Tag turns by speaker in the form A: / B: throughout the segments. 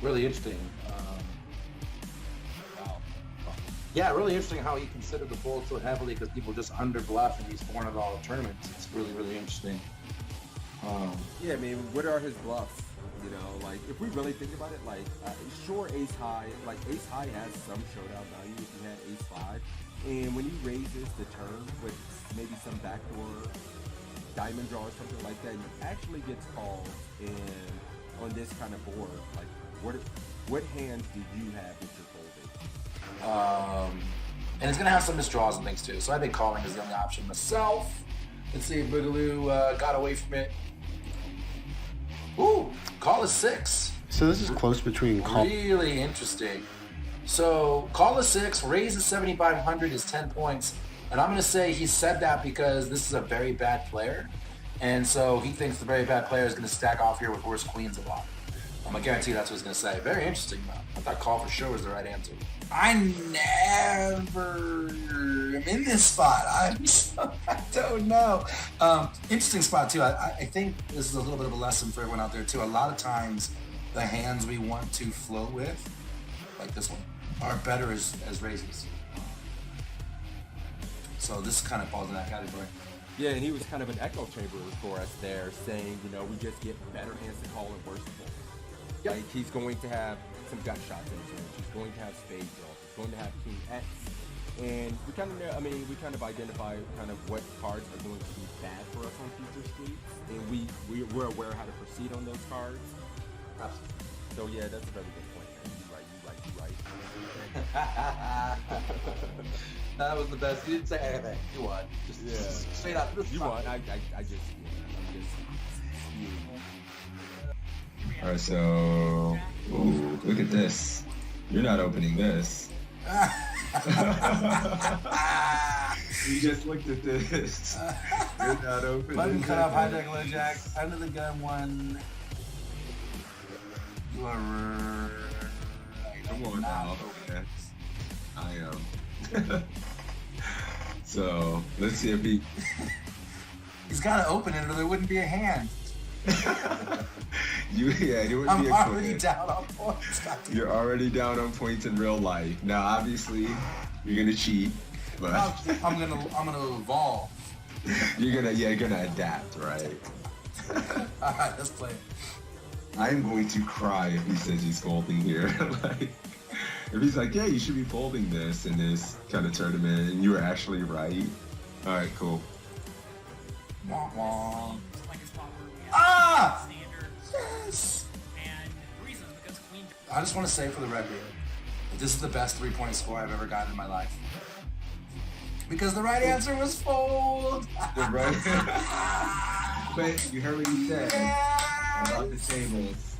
A: Really interesting. Wow. Yeah, really interesting how he considered the fold so heavily because people just under bluff in these $400 tournaments. It's really, really interesting.
B: Yeah, I mean, what are his bluffs? You know, like if we really think about it, like sure, ace high, like ace high has some showdown value if you had ace five, and when he raises the turn with maybe some backdoor diamond draw or something like that, he actually gets called. And on this kind of board, like what hands do you have that you're folding?
A: And it's gonna have some misdraws and things too. So I think calling is the only option myself. Let's see if Boogaloo got away from it. Ooh, call is 6.
C: So this is close between call.
A: Really interesting. So call is 6, raise is 7,500 is 10 points. And I'm going to say he said that because this is a very bad player. And so he thinks the very bad player is going to stack off here with worse queens a lot. I'm going to guarantee that's what he's going to say. Very interesting, though. I thought call for sure was the right answer. I never am in this spot. I don't know. Interesting spot, too. I think this is a little bit of a lesson for everyone out there, too. A lot of times, the hands we want to float with, like this one, are better as raises. So this kind of falls in that category.
B: Yeah, and he was kind of an echo chamber for us there, saying, you know, we just get better hands to call and worse to fold. Yep. Like, he's going to have some gut shots in his range. He's going to have spade draws. He's going to have king X. And we kind of, we kind of identify kind of what cards are going to be bad for us on future streets. And we're aware how to proceed on those cards.
A: Absolutely.
B: So yeah, that's a very good point, man. You right.
A: That was the best. You didn't say anything. You won. Just straight up.
B: You won. I'm just.
D: All right, so look at this. You're not opening this. You just looked at this. You're not opening.
A: Button cut off, hijack, low jack, under the gun one. You are.
D: Come on now. Okay. I am. So let's see if he.
A: He's got to open it, or there wouldn't be a hand.
D: It wouldn't be a
A: I'm already down on points.
D: You're already down on points in real life. Now, obviously, you're gonna cheat, but
A: I'm gonna evolve.
D: you're gonna adapt, right?
A: All right, let's play.
D: I'm going to cry if he says he's folding here. Like, if he's like, yeah, you should be folding this in this kind of tournament, and you were actually right. All right, cool.
A: Wah, wah.
E: Ah!
A: Yes! I just want to say for the record that this is the best 3-point score I've ever gotten in my life. Because the right answer was fold.
D: The right. But you heard what he said about the tables.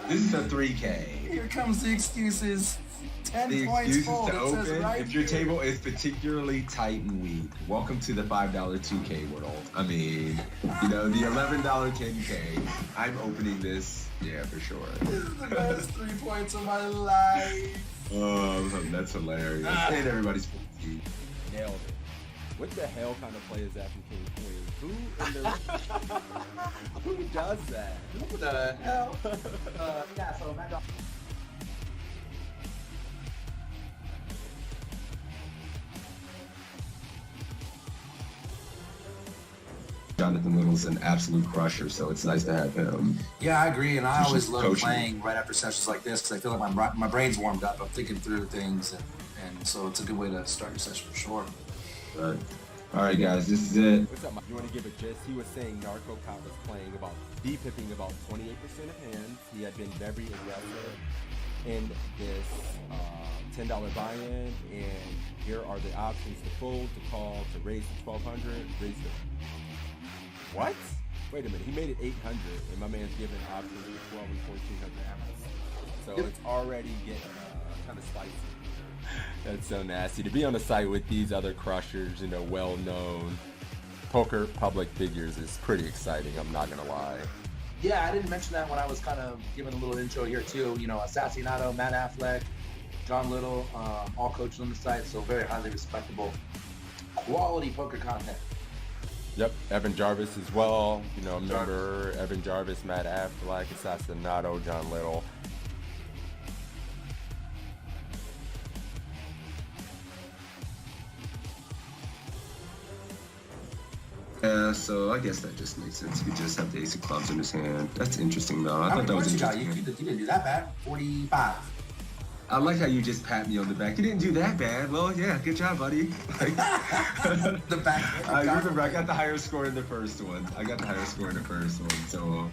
D: This is a 3K.
A: Here comes the excuses. 10
D: The
A: points
D: excuses
A: fold.
D: to
A: It
D: open.
A: says right
D: If your
A: here.
D: table is particularly tight and weak, welcome to the $5 2K world. I mean, the $11 10K. I'm opening this, yeah, for sure.
A: This is the best 3 points of my life.
D: Oh, that's hilarious. And everybody's 14.
B: Nailed it. What the hell kind of play is that from King Queen? Who does that?
A: What the hell? Yeah, so Matt.
D: Jonathan Little's an absolute crusher, so it's nice to have him.
A: Yeah, I agree, and I
D: He's
A: always
D: just
A: love
D: coaching.
A: playing right after sessions like this because I feel like my brain's warmed up. I'm thinking through things, and so it's a good way to start your session for sure.
D: But, all right, guys, this is it.
B: What's up, Mike? You want to give a gist? He was saying Narco Cop was playing about depipping about 28% of hands. He had been very aggressive in this $10 buy-in, and here are the options to fold, to call, to raise to 1,200, raise to... What? Wait a minute, he made it 800, and my man's giving options for 12 and 1,400 ounces. So it's already getting kind of spicy. That's so nasty. To be on a site with these other crushers, well-known poker public figures is pretty exciting, I'm not gonna lie.
A: Yeah, I didn't mention that when I was kind of giving a little intro here too. Assassinato, Matt Affleck, John Little, all coaches on the site, so very highly respectable, quality poker content.
B: Yep, Evan Jarvis as well. Remember Evan Jarvis, Matt Affleck, Assassinato, John Little.
D: Yeah, so I guess that just makes sense. He could just have the ace of clubs in his hand. That's interesting, though. I
A: How
D: thought
A: many
D: that was
A: points you got?
D: interesting.
A: You didn't do that bad. 45.
D: I like how you just pat me on the back. You didn't do that bad. Well, yeah, good job, buddy. Like,
A: The back.
D: I remember I got the higher score in the first one. So,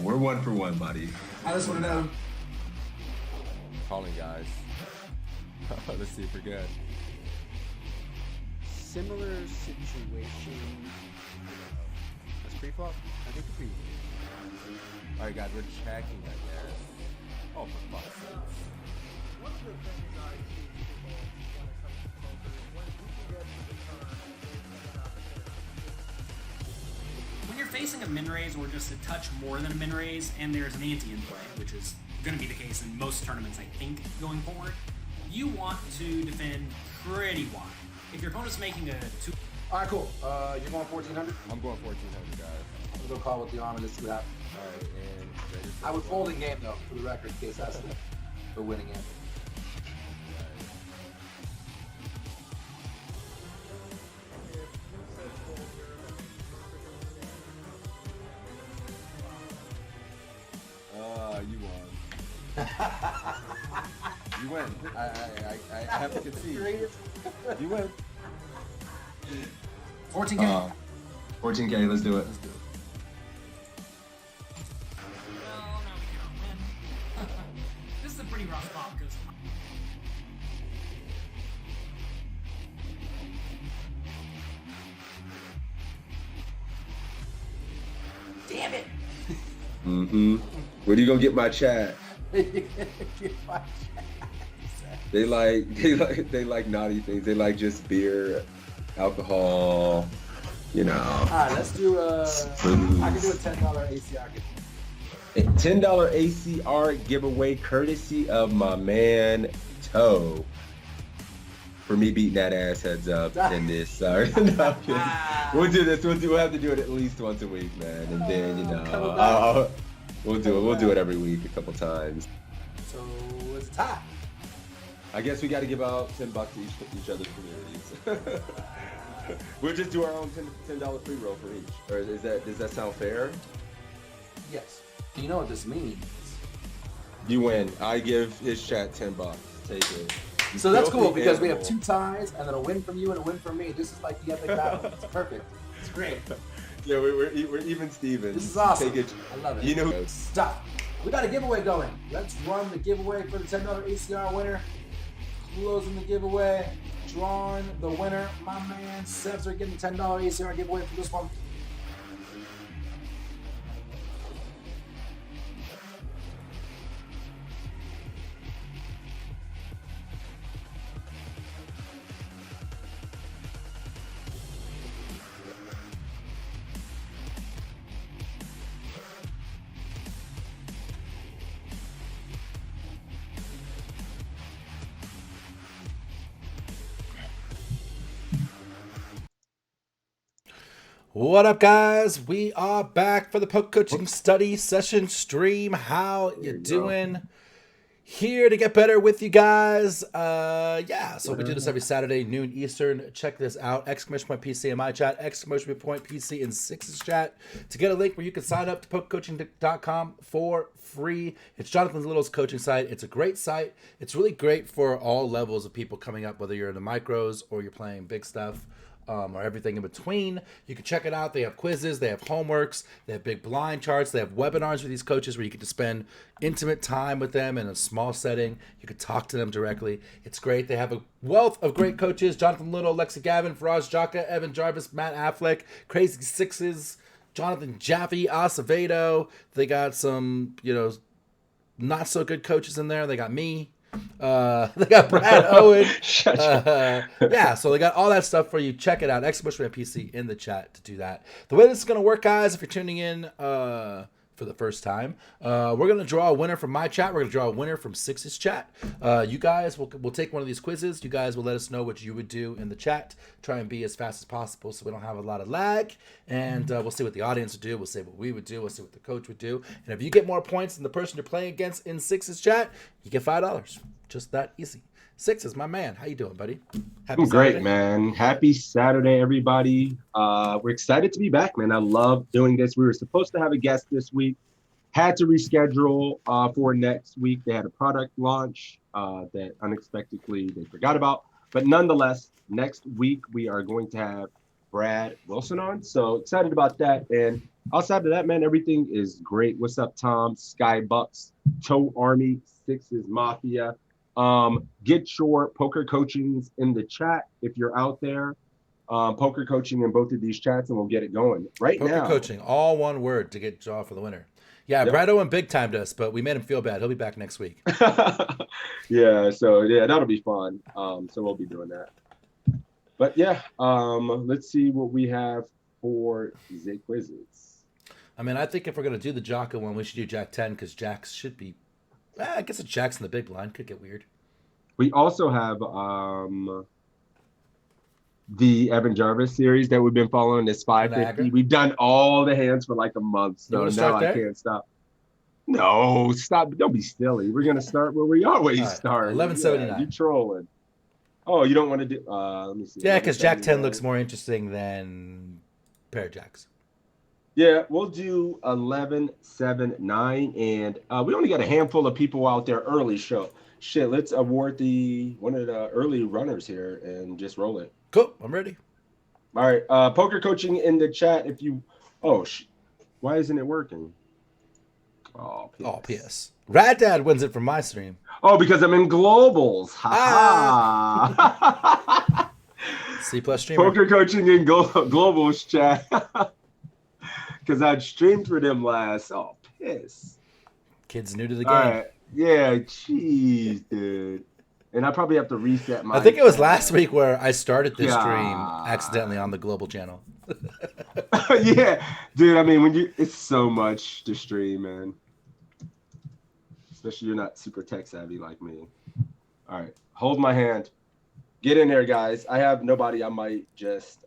D: we're 1 for 1, buddy.
A: I just want to know.
B: Calling, guys. Let's see if we're good.
E: Similar situation.
B: That's pre-flop? I think pre. All right, guys, we're checking, I guess. Oh, for fuck's sake.
E: One of the things I see people when it comes to poker is when you can get to the turn and there's an opportunity.
F: When you're facing a min raise or just a touch more than a min raise, and there's an ante in play, which is going to be the case in most tournaments, I think, going forward, you want to defend pretty wide. If your opponent's making a 2.
A: All right, cool. You're going 1,400.
B: I'm going 1,400, guys.
A: I'm gonna go call with the arm and just see what happens.
B: All right, and
A: I would fold in game though, for the record, in case that's the winning game.
B: You won. You win. I have to concede. You win.
A: 14K.
D: 14K, let's do it.
A: Let's do it.
F: Well, no, we can't win. This is a pretty rough spot because damn it.
D: Mm-hmm. Where do you gonna get my chat? They like naughty things. They like just beer, alcohol,
A: All right, let's do I can do a $10 ACR giveaway.
D: $10 ACR giveaway courtesy of my man Toe. For me beating that ass heads up in this. Sorry. No, I'm kidding. We'll do this. We'll have to do it at least once a week, man. And then we'll do it. We'll do it every week a couple times.
A: So it's a tie.
D: I guess we got to give out $10 to each other's communities. We'll just do our own $10 free roll for each. Or does that sound fair?
A: Yes. Do you know what this means?
D: You win. I give his chat $10. Take it.
A: So that's cool
D: Filthy
A: because we have
D: animal.
A: 2 ties and then a win from you and a win from me. This is like the epic battle. It's perfect. It's great.
D: Yeah, we're even Stevens.
A: This is awesome.
D: Take it.
A: I love it.
D: You know.
A: Stop. We got a giveaway going. Let's run the giveaway for the $10 ACR winner. Closing the giveaway. Drawing the winner. My man Sebs are getting the $10 ACR giveaway for this one. What up, guys? We are back for the poker coaching study session stream. How you doing? Here to get better with you guys. So we do this every Saturday, noon Eastern. Check this out. !PC in my chat, !PC in Six's chat to get a link where you can sign up to pokercoaching.com for free. It's Jonathan Little's coaching site. It's a great site. It's really great for all levels of people coming up, whether you're in the micros or you're playing big stuff. Or everything in between. You can check it out. They have quizzes, they have homeworks, they have big blind charts, they have webinars with these coaches where you get to spend intimate time with them in a small setting. You can talk to them directly. It's great. They have a wealth of great coaches: Jonathan Little, Lexi Gavin, Faraz Jaka, Evan Jarvis, Matt Affleck, Crazy Sixes, Jonathan Jaffe, Acevedo. They got some, not so good coaches in there. They got me. They got Brad Owen. So they got all that stuff for you. Check it out. !PC in the chat to do that. The way this is going to work, guys, if you're tuning in for the first time, we're going to draw a winner from my chat. We're going to draw a winner from Six's chat. You guys, we'll take one of these quizzes. You guys will let us know what you would do in the chat. Try and be as fast as possible so we don't have a lot of lag. And we'll see what the audience would do. We'll see what we would do. We'll see what the coach would do. And if you get more points than the person you're playing against in Six's chat, you get $5. Just that easy. Six is my man. How you doing, buddy? Happy
D: I'm great,
A: Saturday.
D: man. Happy Saturday, everybody. We're excited to be back, man. I love doing this. We were supposed to have a guest this week, had to reschedule for next week. They had a product launch that unexpectedly they forgot about. But nonetheless, next week we are going to have Brad Wilson on. So excited about that. And outside of that, man, everything is great. What's up, Tom? Skybucks, Toe Army, Sixes Mafia. Get your poker coachings in the chat if you're out there. Poker coaching in both of these chats, and we'll get it going right
A: Poker
D: now.
A: coaching, all one word to get draw for the winner. Yeah,
D: Yep.
A: Brad Owen big timed us, but we made him feel bad. He'll be back next week.
D: Yeah, so yeah, that'll be fun. So we'll be doing that. But yeah, let's see what we have for the quizzes.
A: I mean, I think if we're gonna do the Jocko one, we should do Jack 10 because Jacks should be. I guess a Jack's in the big blind could get weird.
D: We also have the Evan Jarvis series that we've been following. This 550.
A: Niagara?
D: We've done all the hands for like a month,
A: You
D: so
A: wanna
D: now
A: start
D: I
A: there?
D: can't stop. No, stop! Don't be silly. We're gonna start where we always
A: All right,
D: start.
A: 1179.
D: Yeah, you trolling. Oh, you don't want to do? Let me see.
A: Yeah, because Jack 10
D: 1179.
A: looks more interesting than pair of Jacks.
D: Yeah, we'll do 1179, and we only got a handful of people out there early. Shit, let's award one of the early runners here and just roll it.
A: Cool, I'm ready.
D: All right, poker coaching in the chat. If you, why isn't it working? Oh, PS.
A: Oh, PS. Rad Dad wins it from my stream.
D: Oh, because I'm in globals. Ha ha.
A: C plus streamer.
D: Poker coaching in globals chat. Because I'd streamed for them last. Oh, piss.
A: Kids new to the game.
D: All right. Yeah, jeez, dude. And I probably have to reset my.
A: I think it was last week where I started this stream
D: God.
A: accidentally on the global channel.
D: Yeah, dude. I mean, it's so much to stream, man. Especially you're not super tech savvy like me. All right, hold my hand. Get in there, guys. I have nobody. I might just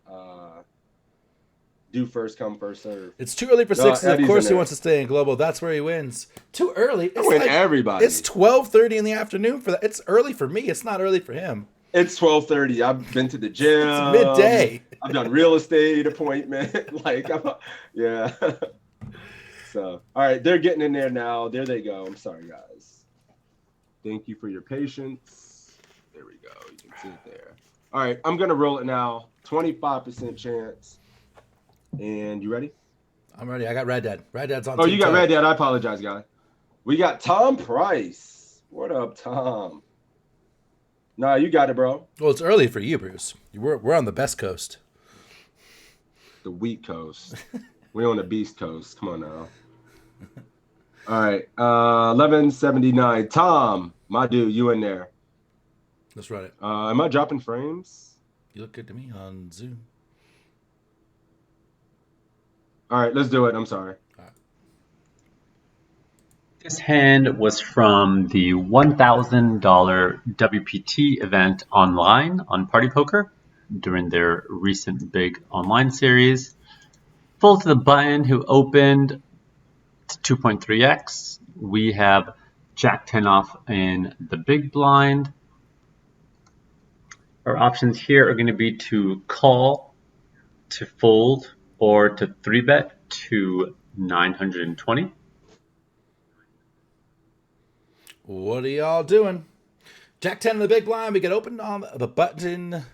D: do first come, first serve.
A: It's too early for
D: No,
A: sixes. Of
D: Eddie's
A: course
D: in
A: he
D: there.
A: wants to stay in global. That's where he wins. Too early.
D: I win everybody.
A: It's 12:30 in the afternoon for that. It's early for me. It's not early for him.
D: It's 12:30. I've been to the gym.
A: It's midday.
D: I've done real estate appointment. Yeah. So, all right, they're getting in there now. There they go. I'm sorry, guys. Thank you for your patience. There we go. You can see it there. All right, I'm gonna roll it now. 25% chance. And you ready?
A: I'm ready. I got Rad Dad. Rad Dad's on.
D: Oh,
A: Team
D: you got
A: Toe.
D: Red Dad. I apologize, guy. We got Tom Price. What up, Tom? Nah, you got it, bro.
A: Well, it's early for you, Bruce. We're on the best coast.
D: The wheat coast. We're on the beast coast. Come on now. All right. 1179. Tom, my dude, you in there.
A: Let's run it.
D: Am I dropping frames?
A: You look good to me on Zoom.
D: All right, let's do it. I'm sorry.
G: This hand was from the $1,000 WPT event online on Party Poker during their recent big online series. Full to the button who opened to 2.3x. We have Jack 10 off in the big blind. Our options here are going to be to call, to fold, or to 3-bet to 920.
A: What are y'all doing? Jack 10 in the big blind. We get open on the button.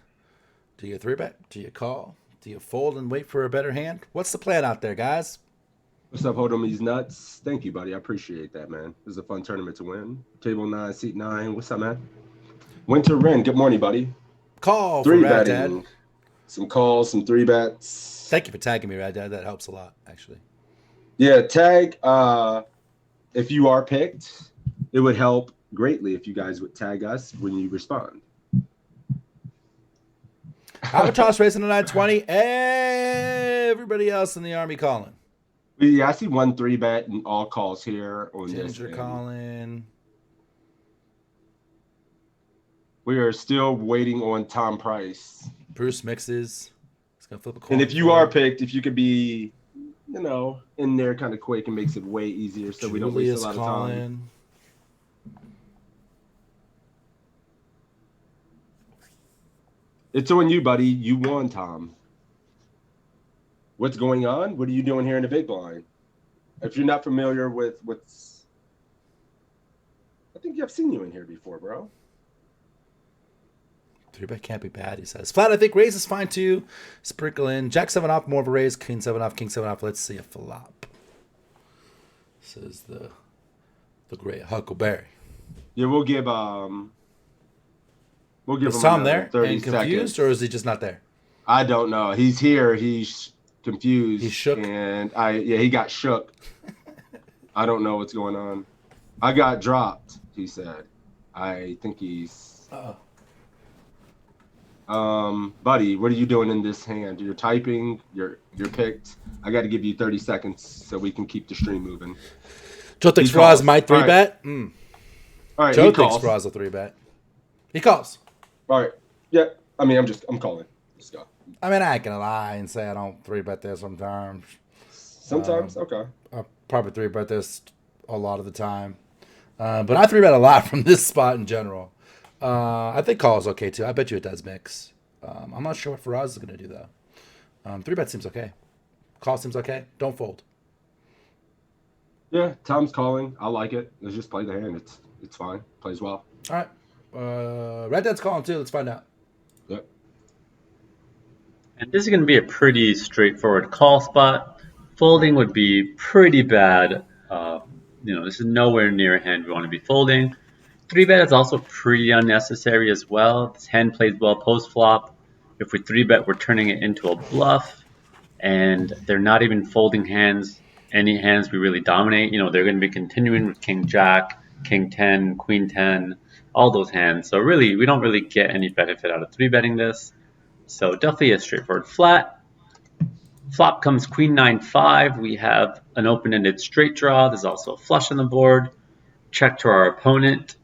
A: Do you 3-bet? Do you call? Do you fold and wait for a better hand? What's the plan out there, guys?
D: What's up, hold on these nuts? Thank you, buddy. I appreciate that, man. This is a fun tournament to win. Table 9, seat 9. What's up, man? Winter Wren. Good morning, buddy.
A: Call for
D: Three
A: Rad
D: betting.
A: Dad.
D: Some calls, some 3-bets.
A: Thank you for tagging me, Rad Dad. That helps a lot, actually.
D: Yeah, tag. If you are picked, it would help greatly if you guys would tag us when you respond.
A: Albatross racing to 920. Everybody else in the Army calling.
D: Yeah, I see 1 3-bet and all calls here on this
A: Ginger
D: end.
A: calling.
D: We are still waiting on Tom Price.
A: Bruce mixes. He's going to flip a coin.
D: And if you are picked, if you could be, in there kind of quick, it makes it way easier so we don't waste a lot of time. It's on you, buddy. You won, Tom. What's going on? What are you doing here in the big blind? If you're not familiar with what's, I think I've seen you in here before, bro.
A: 3-bet can't be bad, he says. Flat, I think raise is fine too. Sprinkle in. Jack 7 off, more of a raise. Queen 7 off, King 7 off. Let's see a flop. Says the great Huckleberry.
D: Yeah, we'll give
A: Is
D: him
A: Tom
D: another
A: there
D: 30
A: and confused,
D: seconds.
A: or is he just not there?
D: I don't know. He's here. He's confused.
A: He's shook?
D: And he got shook. I don't know what's going on. I got dropped, he said. I think he's buddy, what are you doing in this hand? You're typing, you're picked. I got to give you 30 seconds so we can keep the stream moving.
A: Joe thinks
D: He calls.
A: Faraz might 3-bet.
D: All right,
A: Joe
D: he
A: thinks
D: calls.
A: Faraz will 3-bet. He calls.
D: All right. Yeah. I mean, I'm calling. Let's go.
A: I mean, I ain't gonna lie and say I don't 3-bet this sometimes.
D: Sometimes, okay.
A: I probably 3-bet this a lot of the time. But I 3-bet a lot from this spot in general. I think call is okay too. I bet you it does mix. I'm not sure what Faraz is going to do though. 3-bet seems okay. Call seems okay. Don't fold.
D: Yeah, Tom's calling. I like it. Let's just play the hand. It's fine. Plays well.
A: All right. Red Dead's calling too. Let's find out.
D: Yep.
G: And this is going to be a pretty straightforward call spot. Folding would be pretty bad. This is nowhere near a hand we want to be folding. 3-bet is also pretty unnecessary as well. This hand plays well post-flop. If we 3-bet, we're turning it into a bluff. And they're not even folding hands. Any hands we really dominate, they're going to be continuing with King Jack, King 10, Queen 10, all those hands. So really, we don't really get any benefit out of 3-betting this. So definitely a straightforward flat. Flop comes Queen 9-5. We have an open-ended straight draw. There's also a flush on the board. Check to our opponent.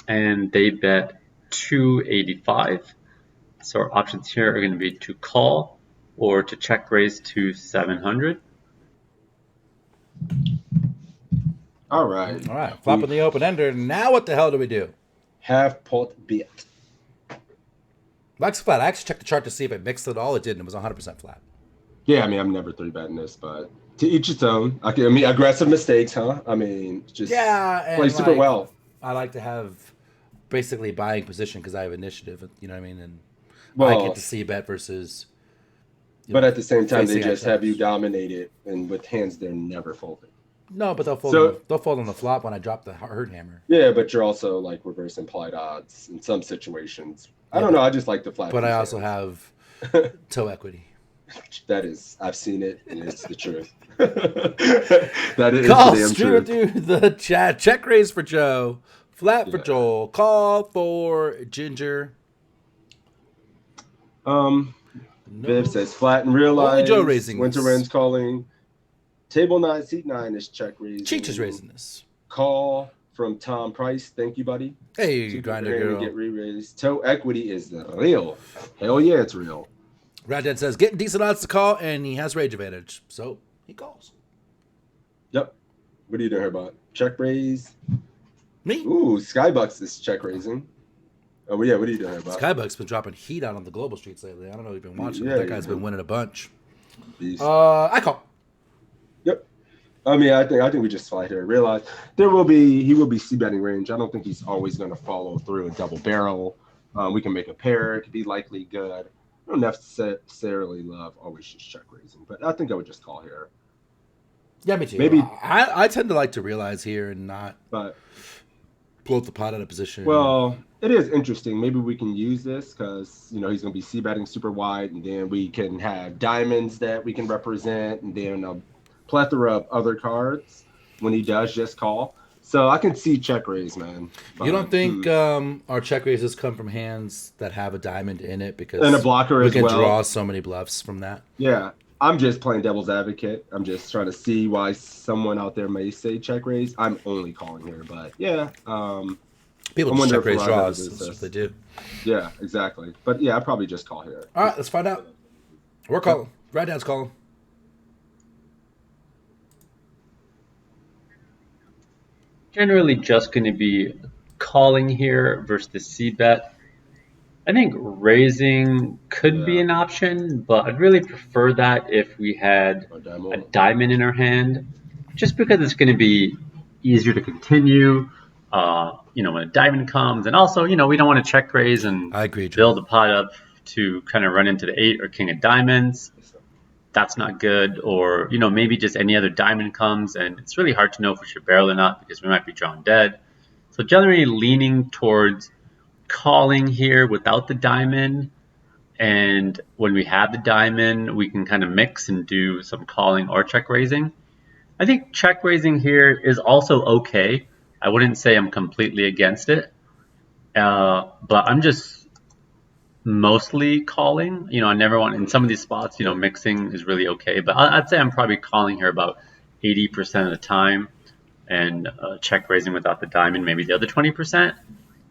G: And they bet 285. So our options here are going to be to call or to check raise to 700.
D: All right.
A: All right. Flopping the open ender. Now what the hell do we do?
D: Half pot bet.
A: Lux flat. I actually checked the chart to see if it mixed at all. It didn't. It was 100% flat.
D: Yeah, I mean, I'm never 3-betting this, but to each its own. Aggressive mistakes, huh? I mean, just play super well.
A: I like to have basically buying position because I have initiative. You know what I mean? And
D: Well,
A: I get to see bet versus.
D: But at the same time, they
A: facing
D: just have you
A: ourselves.
D: dominate it, and with hands, they're never folding.
A: No, but they'll fold.
D: So-
A: They'll fold on the flop when I drop the hurt hammer.
D: Yeah, but you're also like reverse implied odds in some situations. I
A: Yeah,
D: don't know. I just like the flat.
A: But I
D: piece
A: also
D: hands.
A: have toe equity.
D: That is, I've seen it, and it's the truth. That is
A: Call
D: the damn
A: streamer
D: truth.
A: through the chat. Check raise for Joe. Flat for
D: Yeah.
A: Joel. Call for Ginger.
D: Viv says flat and realize.
A: Only Joe raising
D: Winter
A: this.
D: Wind's calling. Table 9, seat 9 is check raising.
A: Cheech is raising this.
D: Call from Tom Price. Thank you, buddy.
A: Hey,
D: Super
A: grinder
D: grand to
A: girl.
D: Get re-raised. Toe equity is real. Hell yeah, it's real.
A: Rat Dad says getting decent odds to call, and he has rage advantage, so he calls.
D: Yep. What are you doing here about? Check raise.
A: Me.
D: Ooh, Skybucks is check raising. Oh yeah, what are you doing here about?
A: Skybuck's been dropping heat out on the global streets lately. I don't know if you've been watching,
D: Yeah,
A: but that guy's
D: yeah.
A: been winning a bunch.
D: Beast.
A: I call.
D: Yep. I mean, I think we just slide here. Realize he will be c-betting range. I don't think he's always going to follow through and double barrel. We can make a pair. It could be likely good. I don't necessarily love always just check raising, but I think I would just call here.
A: Yeah, me too.
D: Maybe-
A: I tend to like to realize here and not
D: But
A: blow the pot out of position.
D: well, it is interesting. Maybe we can use this because he's going to be c-betting super wide, and then we can have diamonds that we can represent, and then a plethora of other cards when he does just call. So I can see check raise, man.
A: You don't
D: But,
A: think our check raises come from hands that have a diamond in it because
D: And a blocker
A: we
D: as
A: can
D: well.
A: draw so many bluffs from that?
D: Yeah, I'm just playing devil's advocate. I'm just trying to see why someone out there may say check raise. I'm only calling here, but yeah,
A: People
D: I
A: just
D: wonder
A: check
D: if
A: raise
D: Rod
A: draws.
D: does
A: That's
D: this.
A: what they do.
D: yeah, exactly. But yeah, I probably just call here.
A: All right, let's find out. We're calling. Right Dad's calling.
G: Generally just going to be calling here versus the C bet. I think raising could be
D: Yeah.
G: an option, but I'd really prefer that if we had
D: Or
G: a
D: diamond.
G: diamond in our hand, just because it's going to be easier to continue. When a diamond comes, and also, we don't want to check raise and
H: I agree, Joe.
G: build a pot up to kind of run into the 8 or king of diamonds. That's not good. Or, maybe just any other diamond comes, and it's really hard to know if we should barrel or not because we might be drawn dead. So generally leaning towards calling here without the diamond, and when we have the diamond we can kind of mix and do some calling or check raising. I think check raising here is also okay. I wouldn't say I'm completely against it, but I'm just mostly calling. I never want, in some of these spots, mixing is really okay, but I'd say I'm probably calling here about 80% of the time, and check raising without the diamond maybe the other 20%.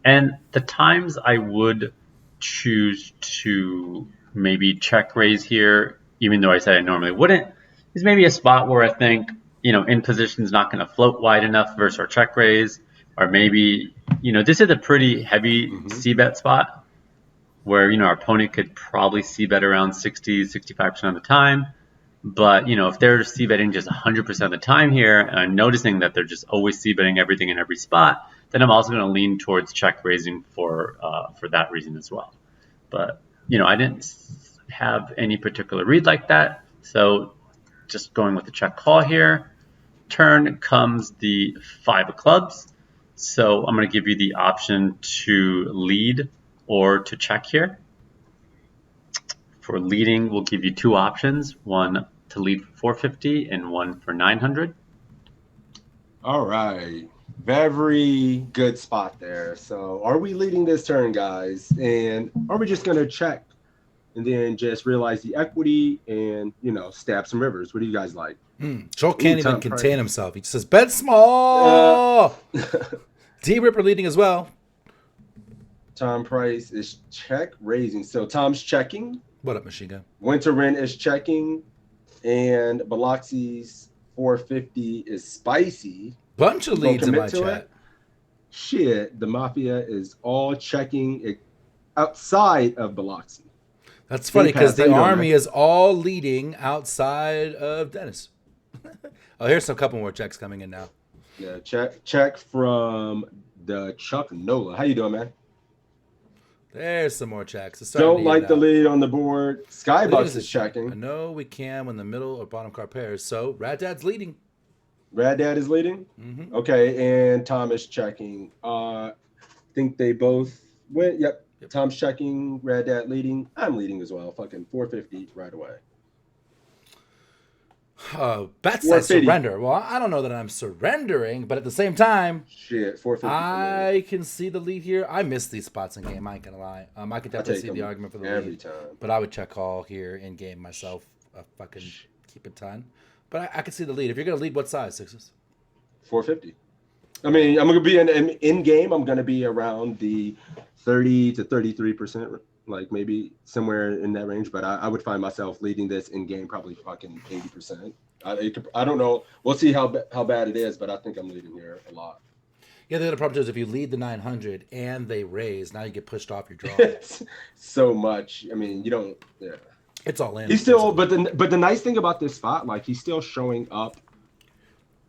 G: And the times I would choose to maybe check raise here, even though I said I normally wouldn't, is maybe a spot where I think, in position's not going to float wide enough versus our check raise. Or maybe, this is a pretty heavy c-bet spot where, our opponent could probably c-bet around 60, 65% of the time. But, if they're c-betting just 100% of the time here, and I'm noticing that they're just always c-betting everything in every spot, then I'm also going to lean towards check raising for that reason as well. But, I didn't have any particular read like that. So just going with the check call here. Turn comes the 5 of clubs. So I'm going to give you the option to lead or to check here. For leading, we'll give you 2 options, one to lead for 450 and one for 900.
D: All right. Very good spot there. So are we leading this turn, guys? And are we just going to check and then just realize the equity and, stab some rivers? What do you guys like?
H: Joel can't even
D: Tom
H: contain
D: Price.
H: himself. He just says, bet small. D-Ripper leading as well.
D: Tom Price is check raising. So Tom's checking.
H: What up, Machine Gun?
D: Winter Wren is checking. And Biloxi's 450 is spicy.
H: Bunch of
D: Don't
H: leads in my
D: commit to
H: chat.
D: it. Shit, the Mafia is all checking outside of Biloxi.
H: That's funny because
D: How you
H: the
D: doing,
H: army
D: man?
H: is all leading outside of Dennis. Oh, here's a couple more checks coming in now.
D: Yeah, check from the Chuck Nola. How you doing, man?
H: There's some more checks. It's starting
D: Don't
H: to
D: like
H: even
D: the
H: out.
D: lead on the board. Skybucks
H: What is
D: is
H: it? I
D: checking.
H: know we can when the middle or bottom card pairs. So Rad Dad's leading.
D: Rad Dad is leading.
H: Mm-hmm.
D: Okay, and Tom is checking. Think they both went. Yep. Tom's checking. Rad Dad leading. I'm leading as well. Fucking 450 right away.
H: Bat says
D: 450.
H: surrender. Well, I don't know that I'm surrendering, but at the same time,
D: Shit, 450.
H: I can see the lead here. I miss these spots in game. I ain't gonna lie. I can
D: I
H: definitely
D: take
H: see the
D: them
H: argument for the
D: every
H: lead,
D: time.
H: but I would check call here in game myself. Fucking keep it ton. But I can see the lead. If you're gonna lead, what size, Sixes?
D: 450. I mean, I'm gonna be in game. I'm gonna be around the 30 to 33%, like maybe somewhere in that range. But I would find myself leading this in game probably fucking 80%. I don't know. We'll see how bad it is, but I think I'm leading here a lot.
H: Yeah, the other problem is if you lead the 900 and they raise, now you get pushed off your draw.
D: So much. I mean, you don't. Yeah.
H: It's all in.
D: He's still, but the nice thing about this spot, like he's still showing up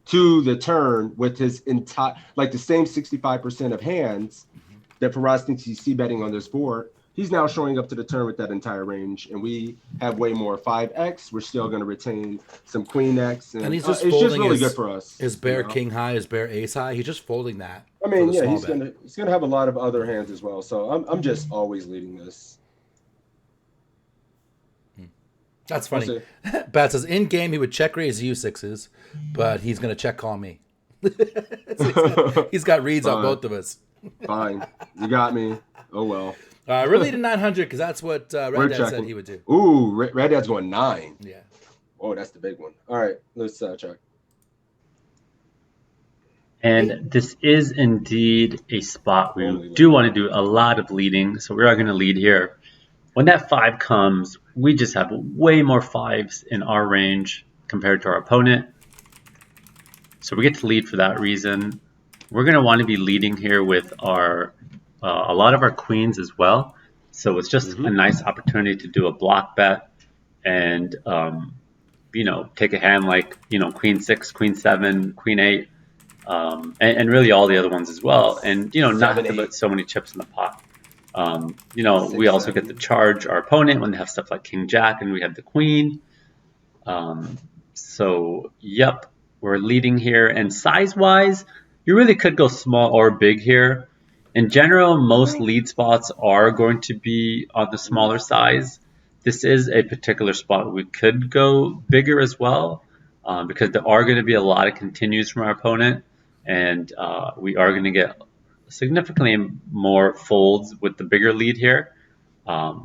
D: to the turn with his entire, like the same 65% of hands that Faraz thinks he's c-betting on this board. He's now showing up to the turn with that entire range, and we have way more 5x. We're still going to retain some queen x, and
H: he's just
D: it's just
H: folding
D: really
H: his-
D: good for us.
H: His bear
D: you know?
H: king high, his bear ace high. He's just folding that.
D: I mean,
H: for the
D: yeah,
H: small bet.
D: he's gonna have a lot of other hands as well. So I'm just always leading this.
H: That's
D: We'll
H: funny. Bat says in game he would check raise you Sixes, but he's gonna check call me. He's got reads on
D: Fine.
H: both of us.
D: Fine, you got me. Oh well.
H: We're leading 900 because that's what
D: We're
H: Red Dad said
D: checking.
H: he would do.
D: Ooh, Red Dad's going 9.
H: Yeah.
D: Oh, that's the big one. All right, let's check.
G: And this is indeed a spot we do want to do a lot of leading, so we are going to lead here. When that 5 comes, we just have way more 5s in our range compared to our opponent. So we get to lead for that reason. We're going to want to be leading here with our a lot of our queens as well. So it's just a nice opportunity to do a block bet and, take a hand like, queen 6, queen 7, queen 8, and really all the other ones as well. And, not have to
D: 7,
G: put
D: 8.
G: so many chips in the pot. We
D: 6,
G: also get to
D: 7.
G: charge our opponent when they have stuff like king jack and we have the queen. So, yep, we're leading here. And size-wise, you really could go small or big here. In general, most lead spots are going to be on the smaller size. This is a particular spot we could go bigger as well, because there are going to be a lot of continues from our opponent, and we are going to get significantly more folds with the bigger lead here. But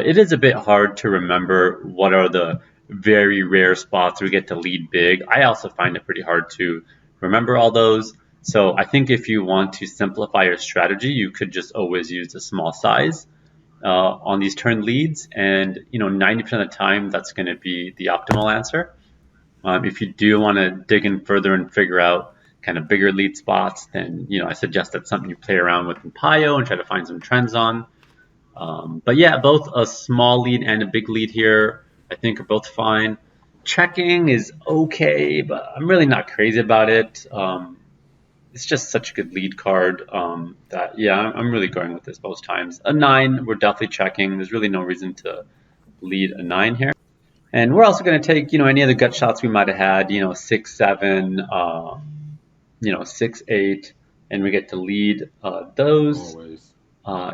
G: it is a bit hard to remember what are the very rare spots we get to lead big. I also find it pretty hard to remember all those. So I think if you want to simplify your strategy, you could just always use a small size on these turn leads. And, 90% of the time, that's going to be the optimal answer. If you do want to dig in further and figure out kind of bigger lead spots, then, I suggest that's something you play around with in Pio and try to find some trends on. But yeah, both a small lead and a big lead here, I think, are both fine. Checking is okay, but I'm really not crazy about it. It's just such a good lead card that, yeah, I'm really going with this most times. A 9, we're definitely checking. There's really no reason to lead a 9 here. And we're also going to take, any other gut shots we might have had, 6, 7, 6, 8, and we get to lead those.
D: Always.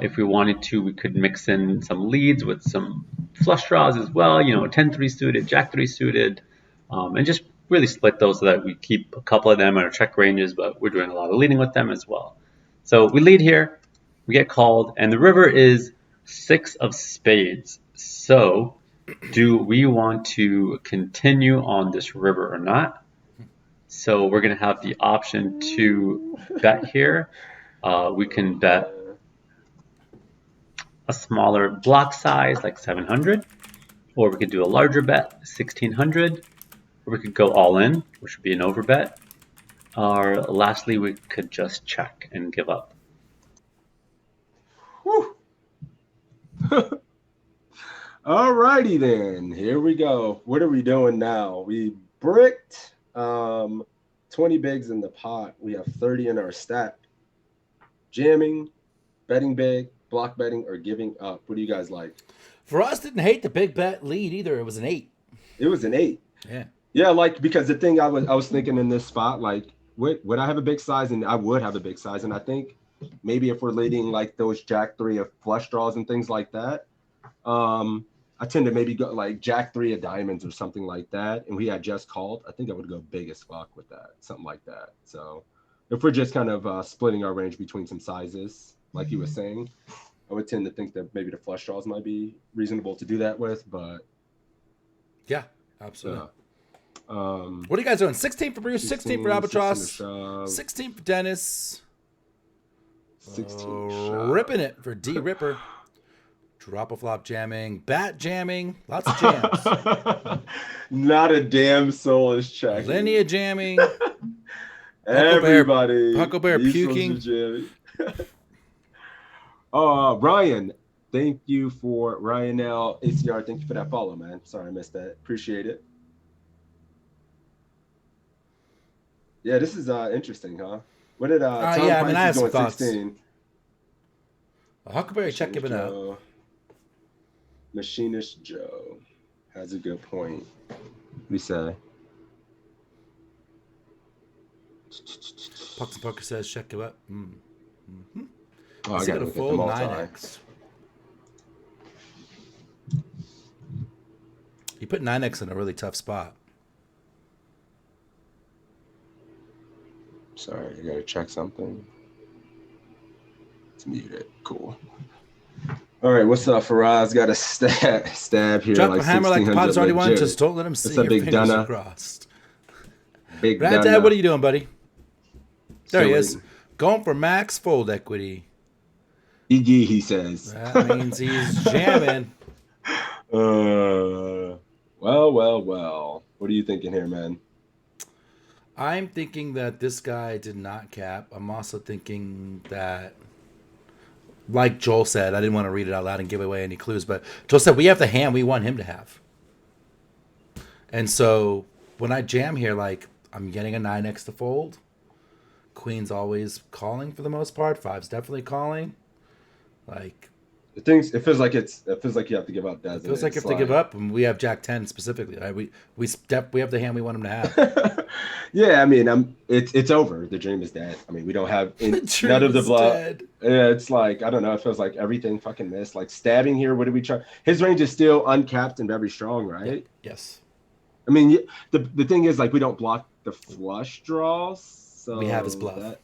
G: If we wanted to, we could mix in some leads with some flush draws as well, 10-3 suited, Jack-3 suited, and just really split those so that we keep a couple of them in our check ranges, but we're doing a lot of leading with them as well. So we lead here, we get called, and the river is 6 of spades. So do we want to continue on this river or not? So we're going to have the option to bet here. We can bet a smaller block size like 700, or we could do a larger bet, 1600, or we could go all in, which would be an overbet, or lastly we could just check and give up.
D: Alrighty then, here we go. What are we doing now? We bricked 20 bigs in the pot. We have 30 in our stack. Jamming, betting big, block betting, or giving up. What do you guys like?
H: For us, didn't hate the big bet lead either. It was an 8.
D: It was an 8.
H: Yeah.
D: Yeah, because the thing I was thinking in this spot, would I have a big size? And I would have a big size. And I think maybe if we're leading like those Jack-3 of flush draws and things like that, I tend to maybe go like Jack-3 of diamonds or something like that. And we had just called. I think I would go big as fuck with that, something like that. So if we're just kind of splitting our range between some sizes, like you were saying, I would tend to think that maybe the flush draws might be reasonable to do that with. But
H: yeah, absolutely.
D: What
H: are you guys doing? 16 for Bruce, 16 for Albatross,
D: 16
H: 16 for Dennis.
D: 16
H: ripping it for D Ripper. Drop a flop jamming, bat jamming, lots of jams.
D: Not a damn soul is checking.
H: Linear jamming.
D: Everybody.
H: Huckleberry puking.
D: Ryan, thank you for Ryan L. ACR. Thank you for that follow, man. Sorry I missed that. Appreciate it. Yeah, this is interesting, huh? What did Tom
H: I have some
D: going
H: thoughts.
D: 16?
H: Huckleberry check giving up.
D: Machinist Joe has a good point. We say.
H: Pucks and Poker says check give up. Mm-hmm.
D: Oh, I got to
H: full 9x. You put 9x in a really tough spot.
D: Sorry, I got to check something. It's muted. Cool. All right, what's up, Faraz? Got a stab here.
H: Drop
D: like
H: a hammer like the pot's already won. Just don't let him see
D: your
H: fingers
D: Dunna?
H: crossed.
D: Big
H: Dad,
D: Dunna.
H: what are you doing, buddy? There he
D: Silly.
H: is. Going for max fold equity.
D: Iggy, he says.
H: That means he's jamming.
D: Well. What are you thinking here, man?
H: I'm thinking that this guy did not cap. I'm also thinking that like Joel said, I didn't want to read it out loud and give away any clues, but Joel said we have the hand we want him to have. And so when I jam here, like I'm getting a 9x to fold. Queen's always calling for the most part. 5's definitely calling. Like
D: it feels like you have to give up.
H: it feels like you have to give up, and we have Jack 10 specifically. Right? We have the hand we want him to have.
D: Yeah, I mean, it's over. The dream is dead. I mean, we don't have none of the bluff. Yeah, it's like I don't know. It feels like everything fucking missed. Like stabbing here. What did we try? His range is still uncapped and very strong, right?
H: Yes.
D: I mean, the thing is, like, we don't block the flush draws. So
H: we have his bluff.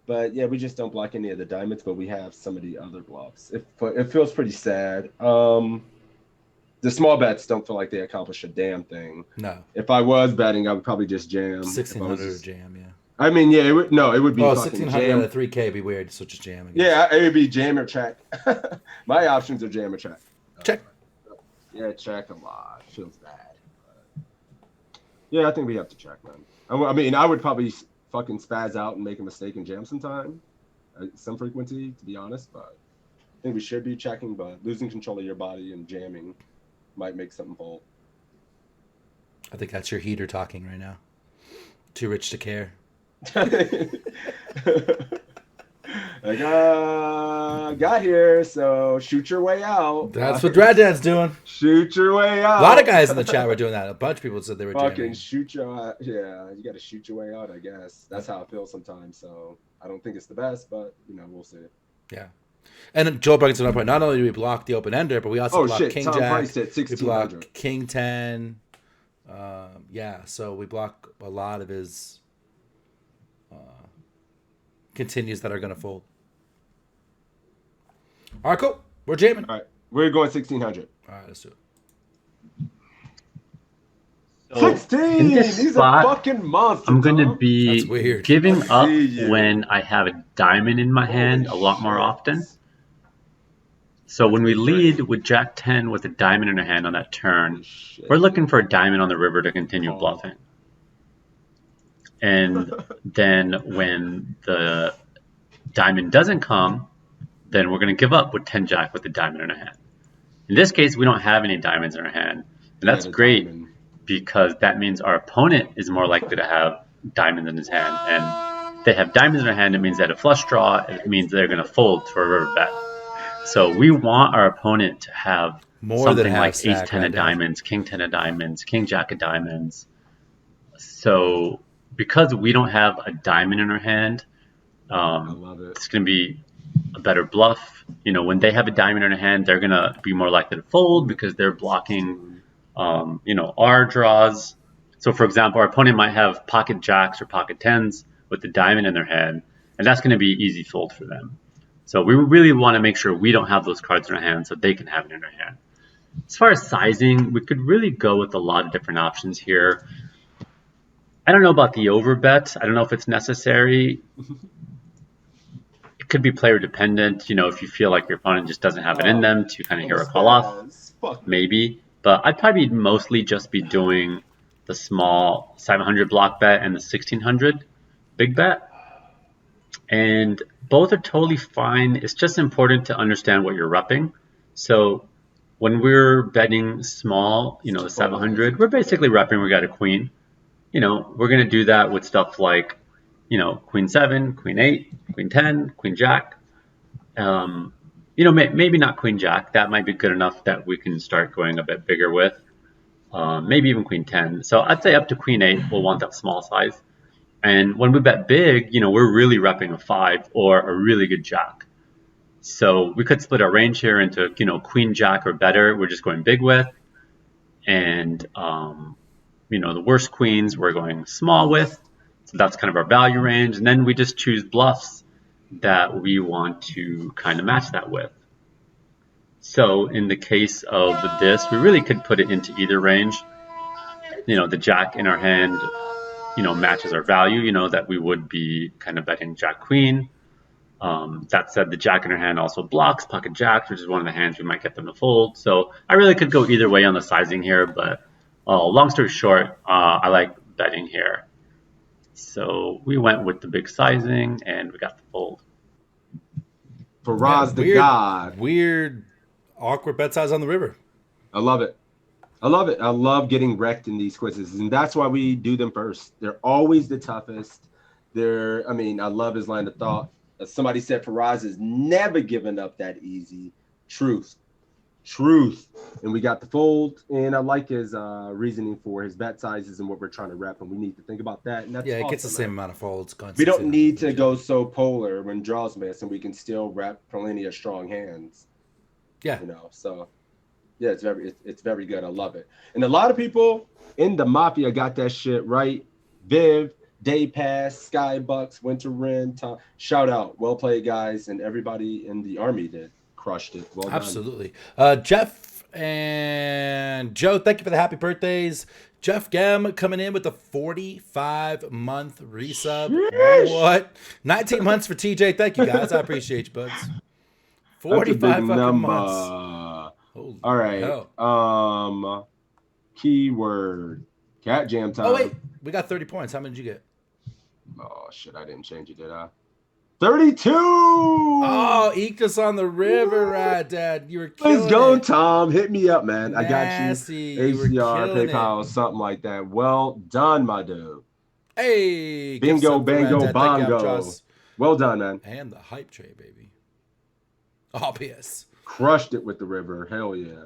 D: But yeah, we just don't block any of the diamonds, but we have some of the other bluffs. It feels pretty sad. The small bets don't feel like they accomplish a damn thing.
H: No.
D: If I was betting, I would probably just jam.
H: 1600 jam, yeah.
D: I mean, yeah, it would be
H: oh,
D: fucking
H: 1600
D: jam.
H: at a 3K would be weird, so just jam.
D: Yeah, it would be jam or check. My options are jam or check.
H: Check.
D: Yeah, check a lot. Feels bad. Yeah, I think we have to check, man. I mean, I would probably fucking spaz out and make a mistake and jam sometime, some frequency, to be honest. But I think we should be checking. But losing control of your body and jamming might make something fold.
H: I think that's your heater talking right now. Too rich to care.
D: Like, got here, so shoot your way out.
H: That's what Drad Dad's doing.
D: Shoot your way out.
H: A lot of guys in the chat were doing that. A bunch of people said they were
D: fucking
H: jamming.
D: shoot your, yeah, you got to shoot your way out, I guess. That's how it feels sometimes. So I don't think it's the best, but we'll see.
H: Yeah. And Joel brings another point. Not only do we block the open ender, but we also block King
D: Tom
H: Jack.
D: Price at
H: We
D: 1600.
H: block King 10. Yeah, so we block a lot of his continues that are going to fold. All right, cool. We're jamming.
D: All right, we're going 1600.
H: All right, let's do it.
G: So
D: 16.
G: in this
D: These
G: spot,
D: are fucking monsters.
G: I'm going to
D: Tom.
H: That's
G: be
H: weird.
G: giving up
D: see you.
G: when I have a diamond in my hand a lot more often. So when we lead with Jack 10 with a diamond in our hand on that turn, we're looking for a diamond on the river to continue bluffing. And then when the diamond doesn't come, then we're going to give up with 10 Jack with the diamond in our hand. In this case, we don't have any diamonds in our hand. And that's great because that means our opponent is more likely to have diamonds in his hand. And if they have diamonds in their hand, it means they had a flush draw. It means they're going to fold for a river bet. So we want our opponent to have
H: More
G: something
H: than
G: like
H: half stack,
G: ace 10 of
H: right,
G: diamonds, king 10 of diamonds, king jack of diamonds. So because we don't have a diamond in our hand,
D: I love it.
G: it's going to be a better bluff. When they have a diamond in their hand, they're going to be more likely to fold because they're blocking, our draws. So, for example, our opponent might have pocket jacks or pocket tens with the diamond in their hand, and that's going to be easy fold for them. So we really want to make sure we don't have those cards in our hand so they can have it in their hand. As far as sizing, we could really go with a lot of different options here. I don't know about the over bet. I don't know if it's necessary. It could be player dependent. If you feel like your opponent just doesn't have it in them to kind of hero call off, maybe. But I'd probably mostly just be doing the small 700 block bet and the 1600 big bet. And both are totally fine. It's just important to understand what you're repping. So when we're betting small, the 700, we're basically repping we got a queen. We're going to do that with stuff like, queen 7, queen 8, queen 10, queen jack. Maybe not queen jack. That might be good enough that we can start going a bit bigger with. Maybe even queen 10. So I'd say up to queen 8, we'll want that small size. And when we bet big, we're really repping a 5 or a really good jack. So we could split our range here into, queen jack or better. We're just going big with. And, the worst queens we're going small with. So that's kind of our value range. And then we just choose bluffs that we want to kind of match that with. So in the case of this, we really could put it into either range. The jack in our hand, matches our value, that we would be kind of betting jack queen. That said, the jack in our hand also blocks pocket jacks, which is one of the hands we might get them to fold. So I really could go either way on the sizing here, but long story short, I like betting here. So we went with the big sizing and we got the fold.
D: Faraz the God.
H: Weird, awkward bet size on the river.
D: I love it. I love it. I love getting wrecked in these quizzes, and that's why we do them first. They're always the toughest. I love his line of thought. As somebody said, Faraz is never given up that easy. Truth. And we got the fold, and I like his reasoning for his bet sizes and what we're trying to rep, and we need to think about that. And that's
H: Yeah, it
D: awesome,
H: gets the same
D: man.
H: amount of folds.
D: We don't need to go so polar when draws miss, and we can still rep plenty of strong hands.
H: Yeah.
D: So yeah, it's very good. I love it. And a lot of people in the Mafia got that shit right. Viv, Day Pass, Skybucks, Winter Ren, Tom. Shout out. Well played, guys. And everybody in the Army did. Crushed it. Well done.
H: Absolutely. Jeff and Joe, thank you for the happy birthdays. Jeff Gem coming in with a 45-month resub.
D: Sheesh.
H: What? 19 months for TJ. Thank you, guys. I appreciate you, buds. 45
D: That's a big
H: fucking
D: number.
H: months. Holy
D: All right.
H: hell.
D: Keyword. Cat Jam time.
H: Oh, wait. We got 30 points. How many did you get?
D: Oh, shit. I didn't change it, did I? 32!
H: Oh, eked us on the river, right, Dad? You were killing
D: Let's go,
H: it.
D: Tom. Hit me up, man. I got
H: Nasty.
D: you.
H: You were
D: ACR,
H: killing
D: PayPal, something like that. Well done, my dude.
H: Hey.
D: Bingo,
H: gifts up for
D: bango,
H: Red Dad. Thank you,
D: bongo.
H: Albatross.
D: Well done, man.
H: And the hype tray, baby. Obvious.
D: Crushed it with the river. Hell yeah.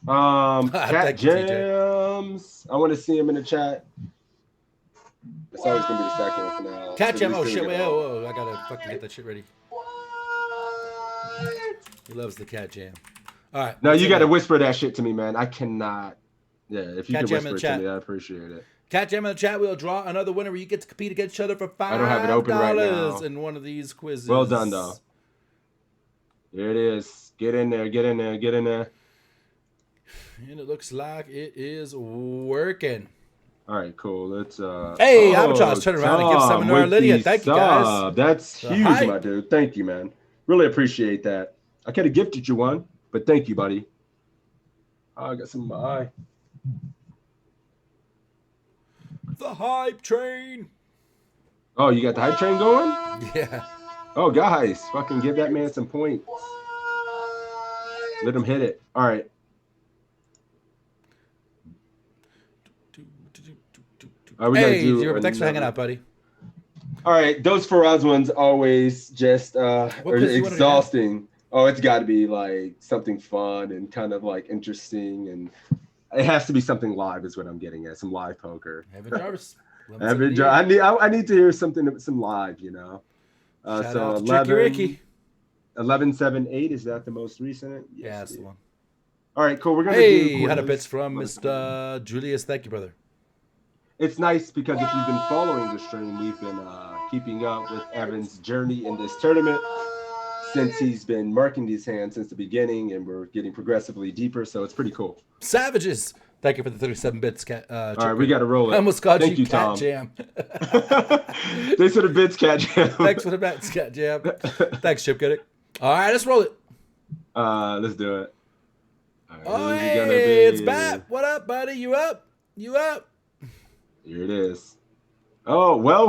D: Cat
H: Thank you, TJ.
D: Jams. I want to see him in the chat. It's always gonna be the second one for now.
H: Cat Jam. Oh,
D: He's
H: shit.
D: gonna
H: Wait,
D: get
H: whoa. I gotta fucking get that shit ready. He loves the Cat Jam. All right.
D: No,
H: let's
D: you
H: hit
D: got to
H: it.
D: whisper that shit to me, man. I cannot. Yeah, if you
H: Cat
D: can
H: Jam in
D: whisper
H: the
D: it to
H: chat.
D: me, I appreciate it.
H: Cat Jam in the chat. We'll draw another winner where you get to compete against each other for $5
D: I don't have it open right now.
H: in one of these quizzes.
D: Well done, though. There it is. Get in there. Get in there. Get in there.
H: And it looks like it is working.
D: All right, cool. Let's.
H: Hey, Albatross, turn around and give
D: Tom
H: some to our
D: with
H: Lydia.
D: the
H: Thank you, guys.
D: sub. That's
H: The
D: huge,
H: hype.
D: my dude. Thank you, man. Really appreciate that. I could have gifted you one, but thank you, buddy. Oh, I got some in my eye.
H: The hype train.
D: Oh, you got the hype train going?
H: Yeah.
D: Oh, guys, fucking give that man some points. Let him hit it. All right. We gotta
H: Hey,
D: do
H: Zero, thanks for hanging
D: another-
H: out, buddy.
D: All right, those Faraz ones always just are
H: quiz you wanted to
D: exhausting. Oh, it's got to be like something fun and kind of like interesting, and it has to be something live. Is what I'm getting at. Some live poker.
H: Evan Jarvis.
D: I need to hear some live.
H: Shout
D: So
H: out to Tricky
D: 11,
H: Ricky.
D: 1178, is that the most recent? Yes,
H: Yeah, that's
D: dude.
H: the one.
D: All right, cool. We're gonna
H: Hey,
D: do
H: had a
D: quiz.
H: bits from Mr. Julius. Thank you, brother.
D: It's nice because if you've been following the stream, we've been keeping up with Evan's journey in this tournament since he's been marking these hands since the beginning, and we're getting progressively deeper, so it's pretty cool.
H: Savages. Thank you for the 37 bits, Cat.
D: All right, we got to roll it.
H: I almost called
D: Thank
H: you
D: you,
H: Cat
D: Tom.
H: Jam.
D: Thanks for the bits, Cat Jam.
H: Thanks for the bets, Cat Jam. Thanks, Chip Gooddick. All right, let's roll it.
D: Let's do it. All right,
H: Oh,
D: who's it gonna
H: hey, it's
D: be?
H: Bat. What up, buddy? You up? You up?
D: Here it is. Oh, well.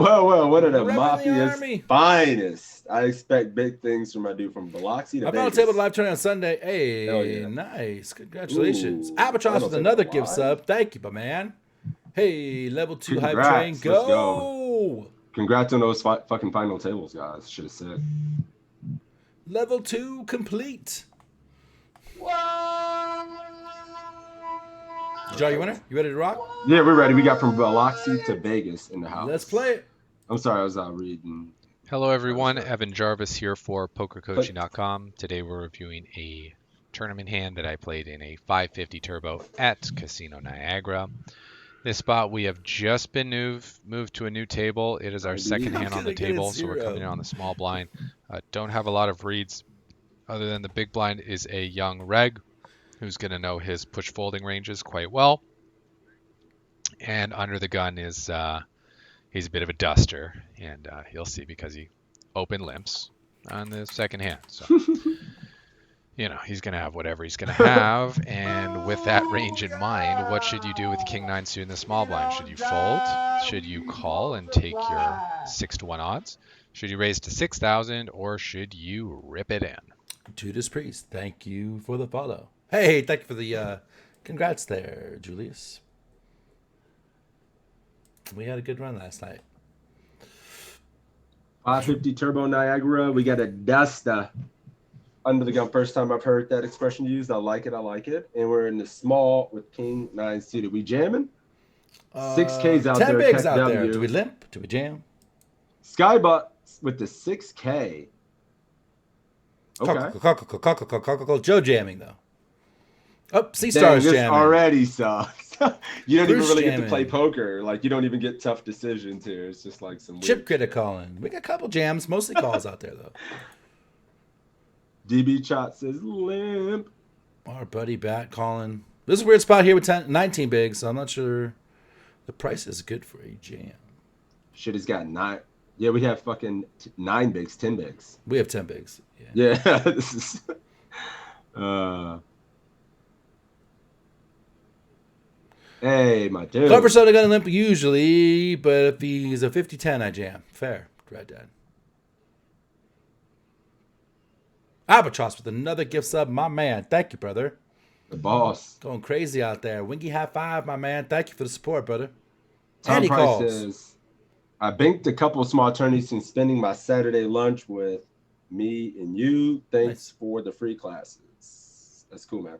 D: One of the
H: Repping the
D: Mafia's
H: Army.
D: finest. I expect big things from my dude from Biloxi to
H: I found a
D: Vegas.
H: table live tournament on Sunday. Hey,
D: Hell yeah.
H: nice. Congratulations.
D: Ooh,
H: Albatross
D: that'll
H: with
D: take
H: another
D: a
H: gift
D: while.
H: sub. Thank you, my man. Hey, level 2 hype
D: Congrats.
H: train.
D: Let's
H: Go.
D: go. Congrats on those fucking final tables, guys. Should have said.
H: Level 2 complete. Joe, you winner? You ready to rock?
D: Yeah, we're ready. We got from Biloxi to Vegas in the house.
H: Let's play it.
D: I'm sorry, I was reading.
I: Hello everyone, Evan Jarvis here for PokerCoaching.com. Today we're reviewing a tournament hand that I played in a 550 Turbo at Casino Niagara. This spot we have just been moved to a new table. It is our second hand on the table, so we're coming in on the small blind. Don't have a lot of reads other than the big blind is a young reg who's going to know his push folding ranges quite well. And under the gun is he's a bit of a duster, and you'll see because he open limps on the second hand. So, he's going to have whatever he's going to have. And with that range in mind, what should you do with King 9 suit in the small blind? Should you fold? Should you call and take your 6-to-1 odds? Should you raise to 6,000 or should you rip it in?
H: Judas Priest, thank you for the follow. Hey, thank you for the congrats there, Julius. We had a good run last night.
D: 550 Turbo Niagara. We got a Dusta under the gun. First time I've heard that expression used. I like it. And we're in the small with King 9 suited. We jamming? 6K's out
H: 10
D: there.
H: bigs
D: Tech
H: out there.
D: W.
H: Do we limp? Do we jam?
D: Skybot with the 6K. Okay.
H: Joe jamming, though. Oh, Sea
D: Dang,
H: Stars
D: this
H: jamming.
D: already sucks. You don't
H: Bruce
D: even really get
H: jamming.
D: to play poker. Like, you don't even get tough decisions here. It's just like some
H: Chip
D: weird
H: Critter calling. We got a couple jams, mostly calls out there, though.
D: DB Chot says limp.
H: Our buddy Bat calling. This is a weird spot here with 19 bigs, so I'm not sure the price is good for a jam.
D: Shit has got 9. Yeah, we have fucking 9 bigs, 10 bigs.
H: We have 10 bigs.
D: Yeah, this is. Hey, my dude.
H: Clever Soda gonna limp usually, but if he's a 50-10, I jam. Fair, Red Dad. Albatross with another gift sub, my man. Thank you, brother.
D: The boss.
H: Going crazy out there. Winky high five, my man. Thank you for the support, brother.
D: Tom
H: Andy
D: Price
H: calls.
D: says, I banked a couple of small tourneys since spending my Saturday lunch with me and you. Thanks for the free classes. That's cool, man.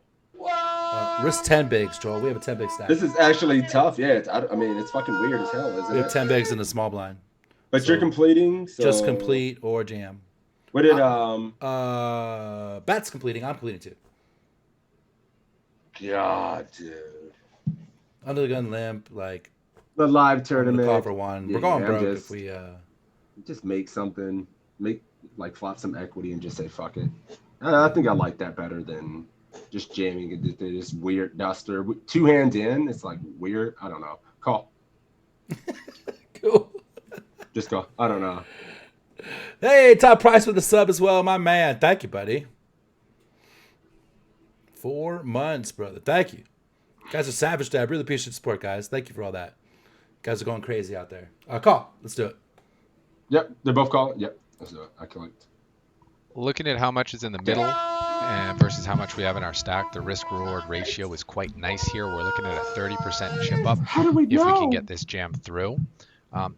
H: Risk 10 bigs, Joel. We have a 10 big stack.
D: This is actually tough. Yeah, I mean, it's fucking weird as hell, isn't
H: We have
D: it?
H: 10 bigs in the small blind.
D: But
H: So,
D: you're completing, so
H: Just complete or jam.
D: What did
H: Bat's completing. I'm completing too.
D: God, dude.
H: Under the gun limp, like
D: The live
H: I'm
D: tournament.
H: gonna call for one.
D: Yeah,
H: We're going
D: I'm
H: broke
D: just-
H: if we
D: Just make something, flop some equity and just say fuck it. I think I like that better than just jamming into this weird duster. 2 hands in, it's like weird. I don't know. Call.
H: cool.
D: Just go. I don't know.
H: Hey, top price with the sub as well, my man. Thank you, buddy. 4 months, brother. Thank you. You guys are savage, Dad. Really appreciate the support, guys. Thank you for all that. You guys are going crazy out there. Call. Let's do it.
D: Yep, they're both calling. Yep, let's do it. I collect.
I: Looking at how much is in the middle and versus how much we have in our stack, the risk-reward ratio is quite nice here. We're looking at a 30% chip up
D: How do we
I: if we
D: know?
I: can get this jam through.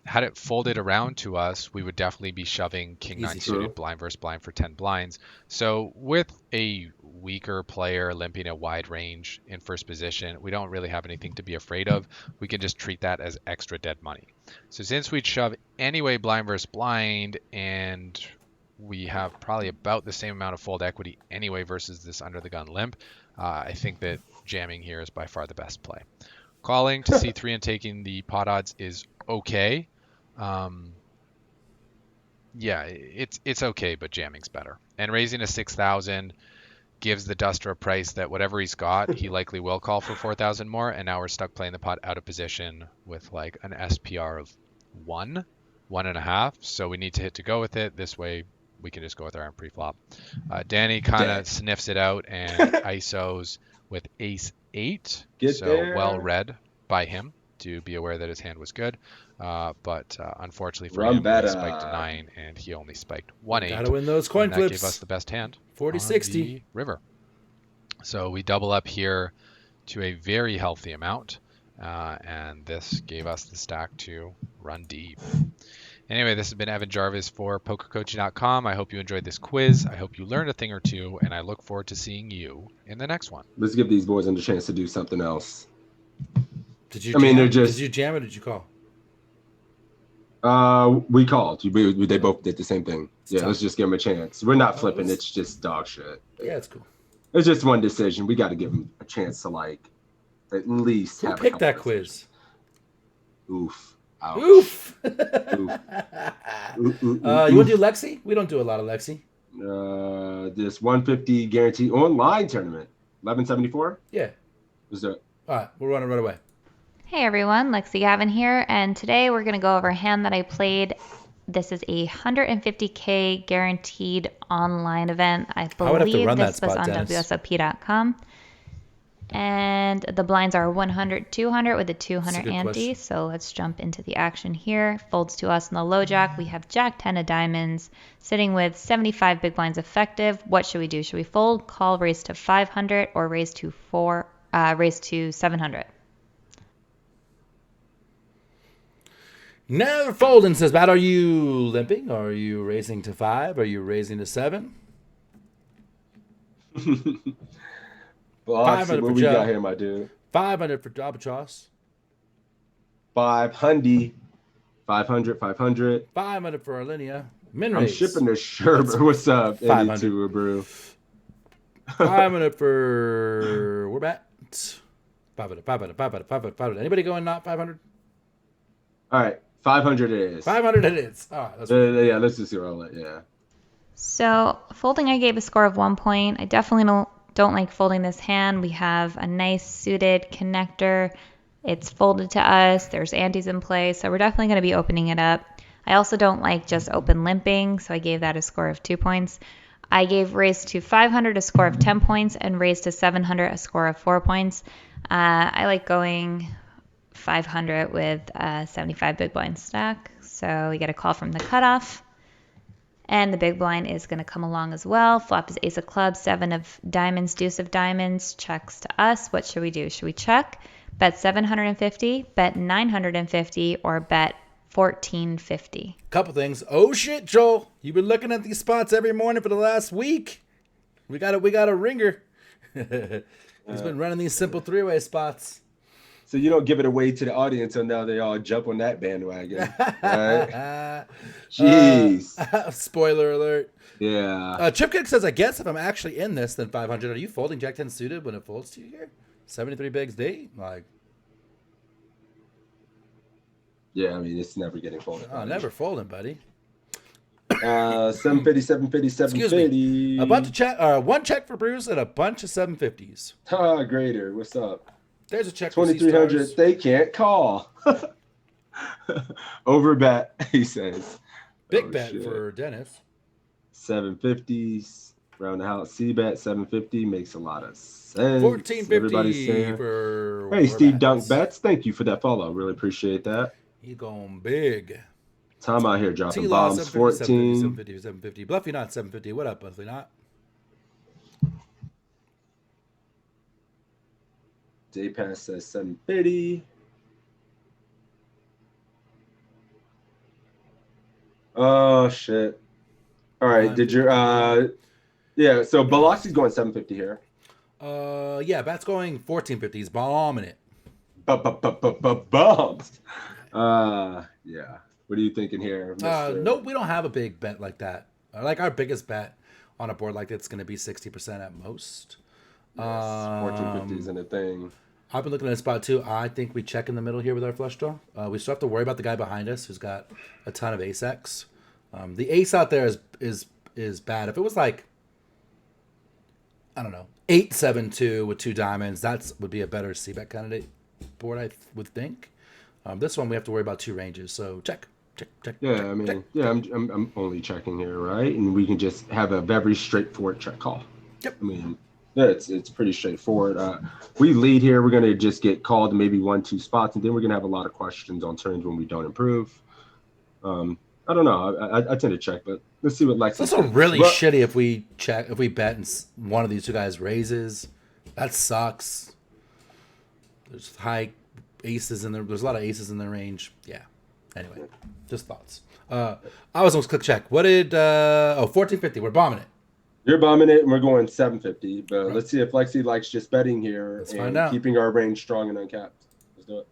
I: Had it folded around to us, we would definitely be shoving King 9
H: Easy.
I: suited
D: True.
I: blind versus blind for 10 blinds. So with a weaker player limping a wide range in first position, we don't really have anything to be afraid of. We can just treat that as extra dead money. So since we'd shove anyway blind versus blind, and we have probably about the same amount of fold equity anyway versus this under the gun limp, I think that jamming here is by far the best play. Calling to C3 and taking the pot odds is okay. Yeah, it's okay, but jamming's better. And raising to 6,000 gives the duster a price that whatever he's got, he likely will call for 4,000 more. And now we're stuck playing the pot out of position with like an SPR of 1.5. So we need to hit to go with it. This way we can just go with our own pre-flop. Danny kind of sniffs it out and ISOs with ace 8.
D: Get
I: so
D: there.
I: well read by him to be aware that his hand was good. But unfortunately for
D: Run
I: him,
D: better.
I: he spiked a 9 and he only spiked 1-8.
H: Gotta win those coin
I: And that
H: flips.
I: gave us the best hand.
H: 40-60.
I: on the river. So we double up here to a very healthy amount, and this gave us the stack to run deep. Anyway, this has been Evan Jarvis for PokerCoaching.com. I hope you enjoyed this quiz. I hope you learned a thing or two, and I look forward to seeing you in the next one.
D: Let's give these boys a chance to do something else.
H: Did you?
D: I mean,
H: jam?
D: they're just-
H: Did you jam or did you call?
D: We called. They both did the same thing. Yeah,
H: tough.
D: let's just give them a chance. We're not flipping. It's just dog shit.
H: Yeah, it's cool.
D: It's just one decision. We got to give them a chance to at least
H: Who
D: have.
H: picked
D: a
H: that
D: couple
H: quiz?
D: Oof. Ouch.
H: Oof.
D: Oof. Ooh, ooh,
H: You
D: ooh,
H: want to do Lexi? We don't do a lot of Lexi.
D: this 150 guarantee online tournament. 1174.
H: Yeah.
D: Was that?
H: All right, we'll run it right away.
J: Hey everyone, Lexi Gavin here, and today we're going to go over a hand that I played. This is a 150K guaranteed online event. I
H: I would have to
J: believe
H: run that
J: this was
H: spot,
J: on
H: Dennis.
J: WSOP.com. And the blinds are 100, 200 with a 200
H: good
J: ante.
H: question.
J: So let's jump into the action here. Folds to us in the low jack. We have Jack 10 of diamonds sitting with 75 big blinds effective. What should we do? Should we fold, call, raise to 500, or raise to 700?
H: Never folding, says Matt. Are you limping? Are you raising to 5? Are you raising to 7?
D: Boxy,
H: 500
D: what
H: for
D: we
H: Joe.
D: got here, my dude?
H: 500 for Albatross.
D: 500. 500, 500.
H: 500 for Arlinia. Min
D: I'm
H: raise.
D: shipping the Sherbert. What's up,
H: 500.
D: 82 Brew?
H: 500 for... We're back. 500, 500, 500, 500, 500. Anybody going not 500?
D: All right, 500 it is.
H: 500 it is. All right.
D: Yeah, let's just roll it, yeah.
J: So folding, I gave a score of 1 point. I definitely don't like folding this hand. We have a nice suited connector. It's folded to us. There's antes in play, so we're definitely going to be opening it up. I also don't like just open limping, so I gave that a score of 2 points. I gave raise to 500 a score of 10 points and raise to 700 a score of 4 points. I like going 500 with 75 big blind stack, so we get a call from the cutoff. And the big blind is going to come along as well. Flop is ace of clubs, 7 of diamonds, deuce of diamonds, checks to us. What should we do? Should we check, bet 750, bet 950, or bet 1450?
H: Couple things. Oh shit, Joel. You've been looking at these spots every morning for the last week. We got a ringer. He's been running these simple 3-way spots.
D: So you don't give it away to the audience, and now they all jump on that bandwagon. Right? Jeez.
H: Spoiler alert.
D: Yeah.
H: Chipkick says, I guess if I'm actually in this, then 500. Are you folding Jack 10 suited when it folds to you here? 73 bigs D? Like,
D: Yeah, I mean, it's never getting folded.
H: never folding, buddy.
D: 750, 750,
H: Excuse
D: 750.
H: me. A bunch of one check for Bruce and a bunch of 750s.
D: Greater. What's up?
H: There's a check for
D: 2300. They can't call. Over bet, he says.
H: Big bet for Dennis.
D: 750s. Round the house. C bet 750 makes a lot of sense.
H: 1450 for.
D: Hey, Steve Dunk Bets. Thank you for that follow. Really appreciate that.
H: He's going big.
D: Tom out here dropping
H: T-Law,
D: bombs. 14.
H: 750. Bluffy not 750. What up, Bluffy not?
D: Day Pass says 750. Oh shit. All right. Did your yeah, so Biloxi's going 750 here.
H: Yeah, Bat's going 1450. He's bombing it.
D: Bombs. Yeah. What are you thinking here, Mr.?
H: Nope, we don't have a big bet like that. Like our biggest bet on a board like that's going to be 60% at most.
D: Yes, 1450 isn't a thing.
H: I've been looking at a spot too. I think we check in the middle here with our flush draw. We still have to worry about the guy behind us who's got a ton of ace X. The ace out there is bad. If it was like, I don't know, 8-7-2 with 2 diamonds, that would be a better c-bet candidate board, I would think. This one we have to worry about 2 ranges. So check.
D: Yeah, I mean, I'm only checking here, right? And we can just have a very straightforward check call.
H: Yep.
D: I mean, yeah, it's pretty straightforward. We lead here. We're gonna just get called in maybe 1-2 spots, and then we're gonna have a lot of questions on turns when we don't improve. I don't know. I tend to check, but let's see what Lex.
H: It's also really shitty if we bet and one of these 2 guys raises. That sucks. There's high aces in there. There's a lot of aces in the range. Yeah. Anyway, just thoughts. I was almost click check. What did 1450? We're bombing it.
D: You're bombing it, and we're going 750. But let's see if Lexi likes just betting here and keeping our range strong and uncapped. Let's do it.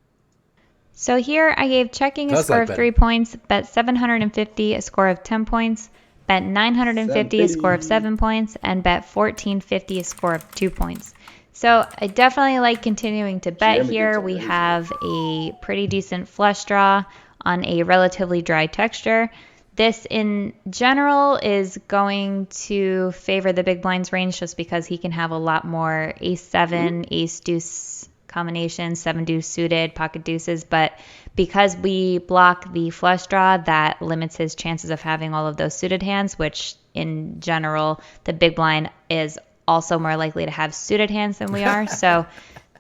J: So here I gave checking a score of 3 points, bet 750 a score of 10 points, bet 950 a score of 7 points, and bet 1450 a score of 2 points. So I definitely like continuing to bet here. We have a pretty decent flush draw on a relatively dry texture. This in general is going to favor the big blinds range just because he can have a lot more ace-7, ace-deuce combinations, 7 deuce suited, pocket deuces, but because we block the flush draw, that limits his chances of having all of those suited hands, which in general, the big blind is also more likely to have suited hands than we are. So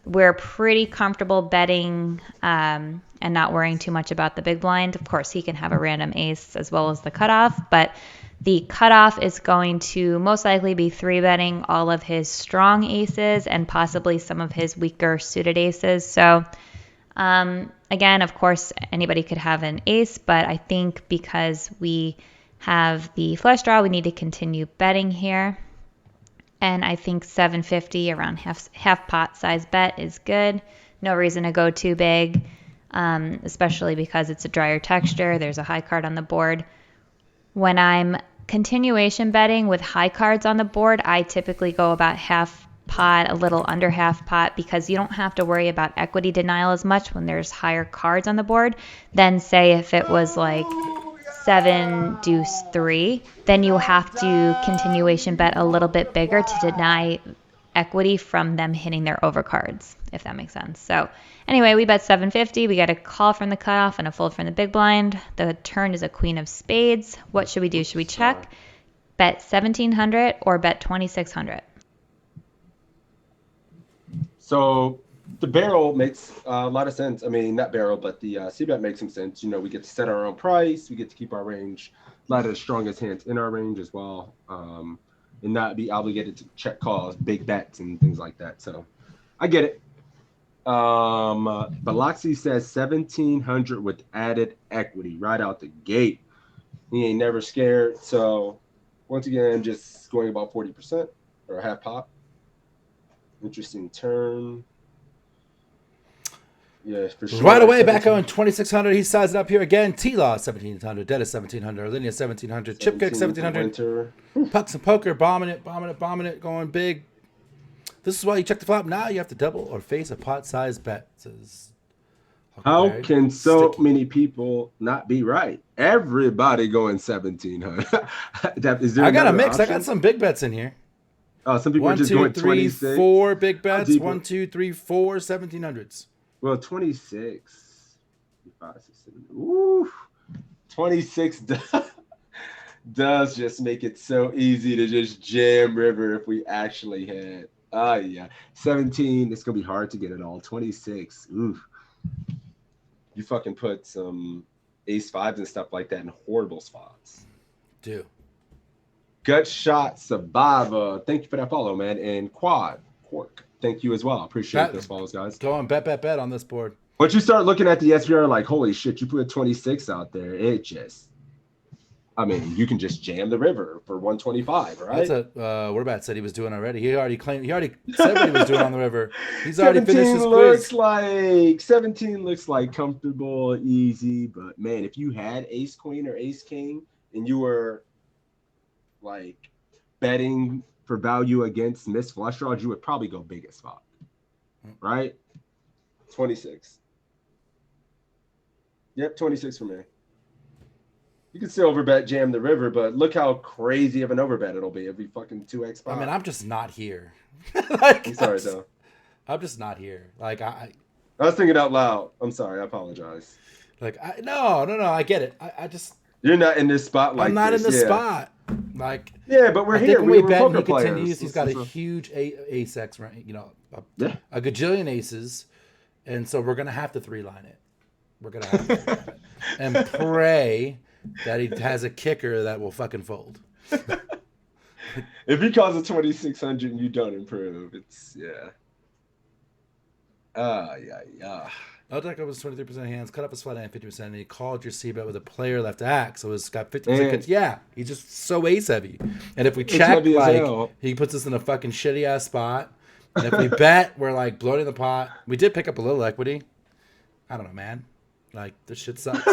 J: we're pretty comfortable betting and not worrying too much about the big blind. Of course, he can have a random ace as well as the cutoff, but the cutoff is going to most likely be 3-betting all of his strong aces and possibly some of his weaker suited aces. So again, of course, anybody could have an ace, but I think because we have the flush draw, we need to continue betting here. And I think 750 around half pot size bet is good. No reason to go too big, especially because it's a drier texture. There's a high card on the board. When I'm continuation betting with high cards on the board, I typically go about half pot, a little under half pot, because you don't have to worry about equity denial as much when there's higher cards on the board than say if it was like 7 deuce 3, then you have to continuation bet a little bit bigger to deny equity from them hitting their overcards, if that makes sense. So anyway, we bet 750. We got a call from the cutoff and a fold from the big blind. The turn is a queen of spades. What should we do? Should we check, bet 1700, or bet 2600?
D: So the barrel makes a lot of sense. I mean, not barrel, but the C-bet makes some sense. You know, we get to set our own price. We get to keep our range, a lot of the strongest hands in our range as well, and not be obligated to check calls, big bets, and things like that. So I get it. But Loxy says 1700 with added equity right out the gate. He ain't never scared. So once again, just going about 40% or a half pop. Interesting turn. Yeah, for sure.
H: Right away, back on 2600. He sized it up here again. T-Law 1700. Dennis 1700. Linear 1700. Chip Kick 1700. Pucks and poker. Bombing it. Going big. This is why you check the flop. Now you have to double or face a pot size bet. Says,
D: how can so many people not be right? Everybody going 1700.
H: I got a mix. I got some big bets in here.
D: Oh, some people are just going 26.
H: 4 big bets. 1, 2, 3, 4 1700s.
D: Well, 26. 5, 6, 7. Ooh, 26 does just make it so easy to just jam river if we actually had. Oh, yeah. 17, it's going to be hard to get it all. 26. Ooh. You fucking put some ace fives and stuff like that in horrible spots.
H: Do.
D: Gut Shot Survivor. Thank you for that follow, man. And Quad Quark. Thank you as well. Appreciate those follows, guys.
H: Go on, bet on this board.
D: Once you start looking at the SVR, like, holy shit, you put 26 out there. It just, I mean, you can just jam the river for 125, right?
H: That's what about said he was doing already. He already said what he was doing on the river. He's already finished his quiz.
D: 17 looks like comfortable, easy, but man, if you had ace queen or ace king and you were like betting for value against missed flush draws, you would probably go biggest spot, right? 26. Yep, 26 for me. You can still overbet jam the river, but look how crazy of an overbet it'll be if we fucking 2x spot.
H: I mean, I'm just not here.
D: I'm sorry, though.
H: I'm just not here. Like I
D: was thinking out loud. I'm sorry. I apologize.
H: Like no. I get it. I just.
D: You're not in this spot. Like
H: I'm not
D: this.
H: in this spot. Like
D: yeah, but we're here.
H: When we bet,
D: poker
H: he
D: players.
H: continues. He's got a huge ace X, right? You know, a gajillion aces, and so we're gonna have to 3-line it. We're gonna have to 3-line it and pray that he has a kicker that will fucking fold.
D: If he calls a 2600 and you don't improve, it's yeah. Yeah.
H: El Deco was 23% hands, cut up his flat and 50%, and he called your C-bet with a player left to act, so it's got 50%. Yeah, he's just so ace heavy. And if we check, like, he puts us in a fucking shitty ass spot. And if we bet, we're like bloating the pot. We did pick up a little equity. I don't know, man. Like, this shit sucks.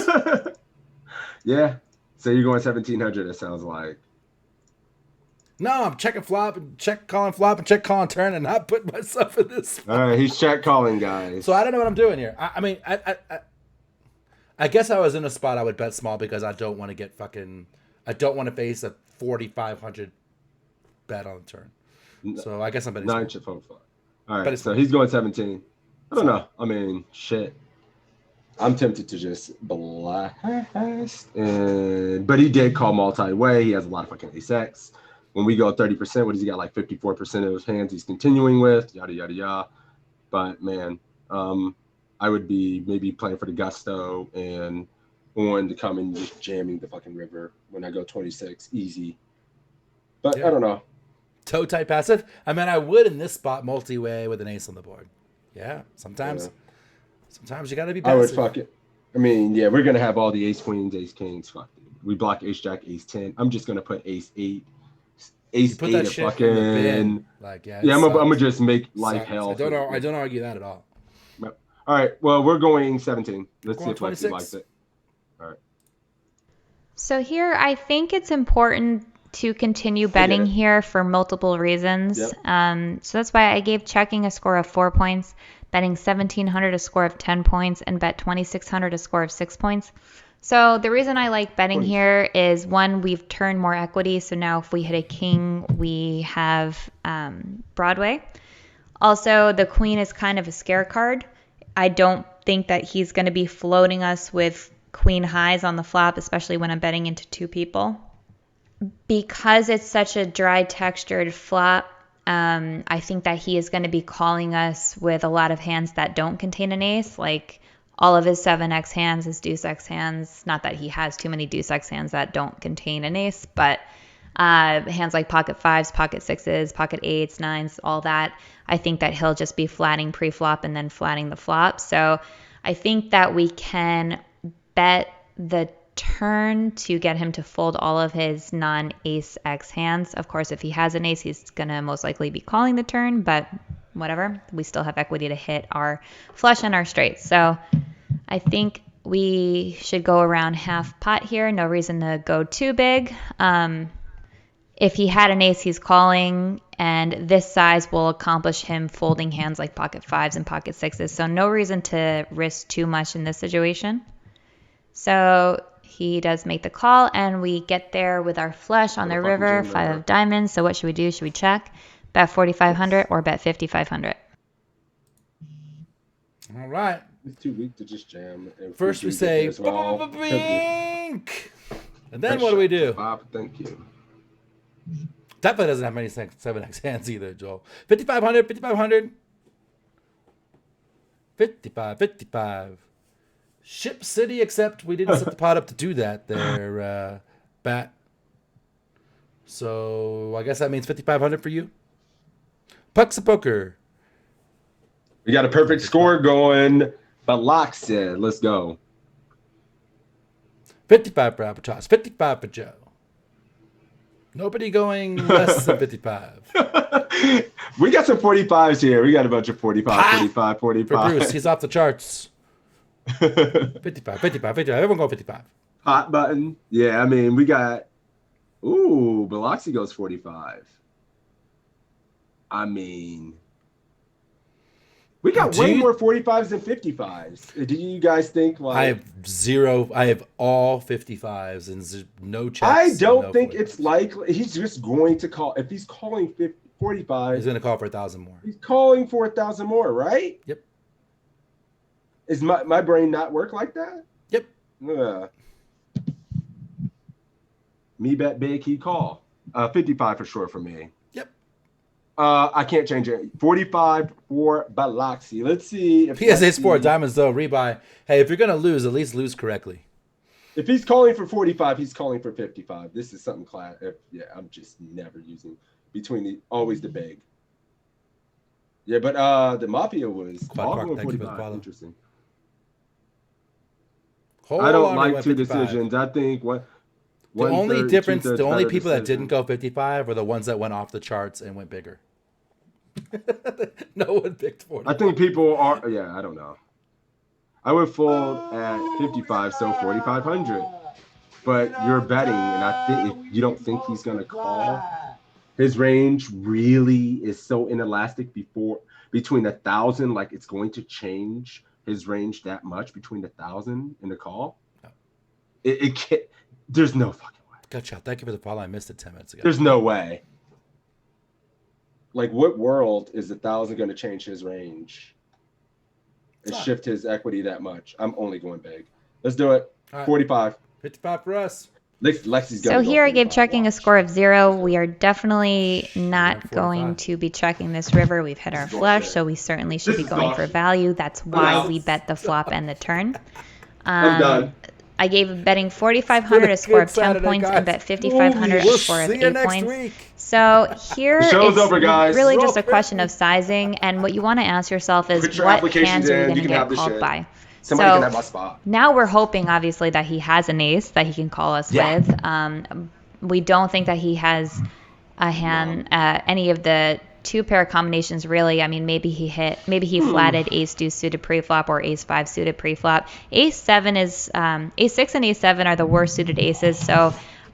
D: Yeah. So you're going 1700, it sounds like.
H: No, I'm checking flop and check calling flop and check calling turn and not putting myself in this spot.
D: All right, he's check calling, guys.
H: So I don't know what I'm doing here. I mean, I guess I was in a spot I would bet small because I don't want to get fucking. I don't want to face a 4,500 bet on the turn. So I guess I'm betting
D: 9 chip home flop. All right, so he's going 17. I don't know. I mean, shit. I'm tempted to just blast, but he did call multi-way. He has a lot of fucking ace X. when we go 30%, what does he got? Like 54% of his hands he's continuing with, yada, yada, yada. But, man, I would be maybe playing for the gusto and on to come and just jamming the fucking river when I go 26. Easy. But
H: Yeah.
D: I don't know.
H: Toe type passive. I mean, I would in this spot multi-way with an ace on the board. Yeah, sometimes you got to be passive.
D: I would fuck it. I mean, yeah, we're going to have all the ace queens, ace kings. Fuck it. We block ace jack, ace 10. I'm just going to put ace 8. Ace
H: put
D: 8
H: that
D: of
H: shit
D: fucking.
H: in the bin. Like, yeah,
D: I'm going to just make life hell.
H: I don't argue that at all.
D: All right. Well, we're going 17. Let's see if
H: 26.
D: Lexi likes it. All right.
J: So here, I think it's important to continue betting here for multiple reasons.
D: Yep.
J: So that's why I gave checking a score of 4 points, betting 1,700 a score of 10 points, and bet 2,600 a score of 6 points. So the reason I like betting here is, one, we've turned more equity. So now if we hit a king, we have Broadway. Also, the queen is kind of a scare card. I don't think that he's going to be floating us with queen highs on the flop, especially when I'm betting into two people. Because it's such a dry textured flop, I think that he is going to be calling us with a lot of hands that don't contain an ace, like all of his 7x hands, his deuce x hands. Not that he has too many deuce x hands that don't contain an ace, but hands like pocket fives, pocket sixes, pocket eights, nines, all that. I think that he'll just be flatting pre-flop and then flatting the flop. So I think that we can bet the turn to get him to fold all of his non-ace x hands. Of course, if he has an ace, he's going to most likely be calling the turn, but whatever. We still have equity to hit our flush and our straight. So I think we should go around half pot here. No reason to go too big. If he had an ace, he's calling, and this size will accomplish him folding hands like pocket fives and pocket sixes. So no reason to risk too much in this situation. So he does make the call, and we get there with our flush on the river, 5 of diamonds. So what should we do? Should we check? Bet 4,500 or bet 5,500?
H: All right.
D: It's too weak to just jam.
H: First we say, bink! And then what do we do?
D: Bob, thank you.
H: Definitely doesn't have many 7x hands either, Joel. 5,500, 5,500. 55, 55. Ship City, except we didn't set the pot up to do that there, Bat. So I guess that means 5,500 for you. Pucks of poker.
D: We got a perfect score going. But Locke said, let's go.
H: 55 for Albatross, 55 for Joe. Nobody going less than 55.
D: We got some 45s here. We got a bunch of 45, 45, 45.
H: For Bruce, he's off the charts. 55, 55, 55. Everyone go 55.
D: Hot button. Yeah, I mean, we got... Ooh, Biloxi goes 45. I mean... We got way more 45s than 55s. Do you guys think like
H: I have zero? I have all 55s and no checks.
D: I don't think it's likely. He's just going to call. If he's calling 45,
H: he's going to call for 1,000 more.
D: He's calling for 1,000 more, right?
H: Yep.
D: Is my brain not work like that?
H: Yep.
D: Me bet big, he call. 55 for sure for me.
H: Yep.
D: I can't change it. 45 for Biloxi. Let's see. If
H: PSA Sport Diamonds, though, rebuy. Hey, if you're going to lose, at least lose correctly.
D: If he's calling for 45, he's calling for 55. This is something class. Yeah, I'm just never using always the big. Yeah, but the Mafia was calling 45. Interesting. I don't like two decisions. I think the
H: only difference, the only people that didn't go 55 were the ones that went off the charts and went bigger. No one picked 45.
D: I think people are, I don't know. I would fold at 55, so 4,500. But you're betting, and I think if you don't think he's going to call, his range really is so inelastic between 1,000, like it's going to change his range that much between 1,000 and the call. No. It can't, there's no fucking way.
H: Gotcha. Thank you for the follow. I missed it 10 minutes ago.
D: There's no way. Like, what world is 1,000 going to change his range and shift his equity that much? I'm only going big. Let's do it. Right. 45.
H: 55 for us.
D: Lexi's
J: So
D: gonna
J: here I
D: go
J: gave
D: 45.
J: checking a score of 0. We are definitely not
H: 45.
J: going to be checking this river. We've hit our flush, so we certainly should be going for value. That's why we bet the flop and the turn.
D: I'm done.
J: I gave betting 4,500 a score of 10
H: Saturday,
J: points
H: guys.
J: and bet 5,500
H: We'll
J: a score of
H: see you
J: 8
H: next
J: points.
H: week.
J: So here
D: The show's
J: it's
D: over, guys.
J: really just a question of sizing, and what you want to ask yourself is
D: Put your
J: what
D: applications
J: hands are you
D: in.
J: going
D: You
J: to
D: can have
J: get
D: the
J: called
D: shit.
J: by?
D: Somebody
J: So
D: can have my spot.
J: now we're hoping, obviously, that he has an ace that he can call us
D: Yeah.
J: with. We don't think that he has a hand, any of the two pair combinations really. I mean, maybe he flatted ace deuce suited preflop or ace five suited preflop. Ace seven is ace six and ace seven are the worst suited aces. So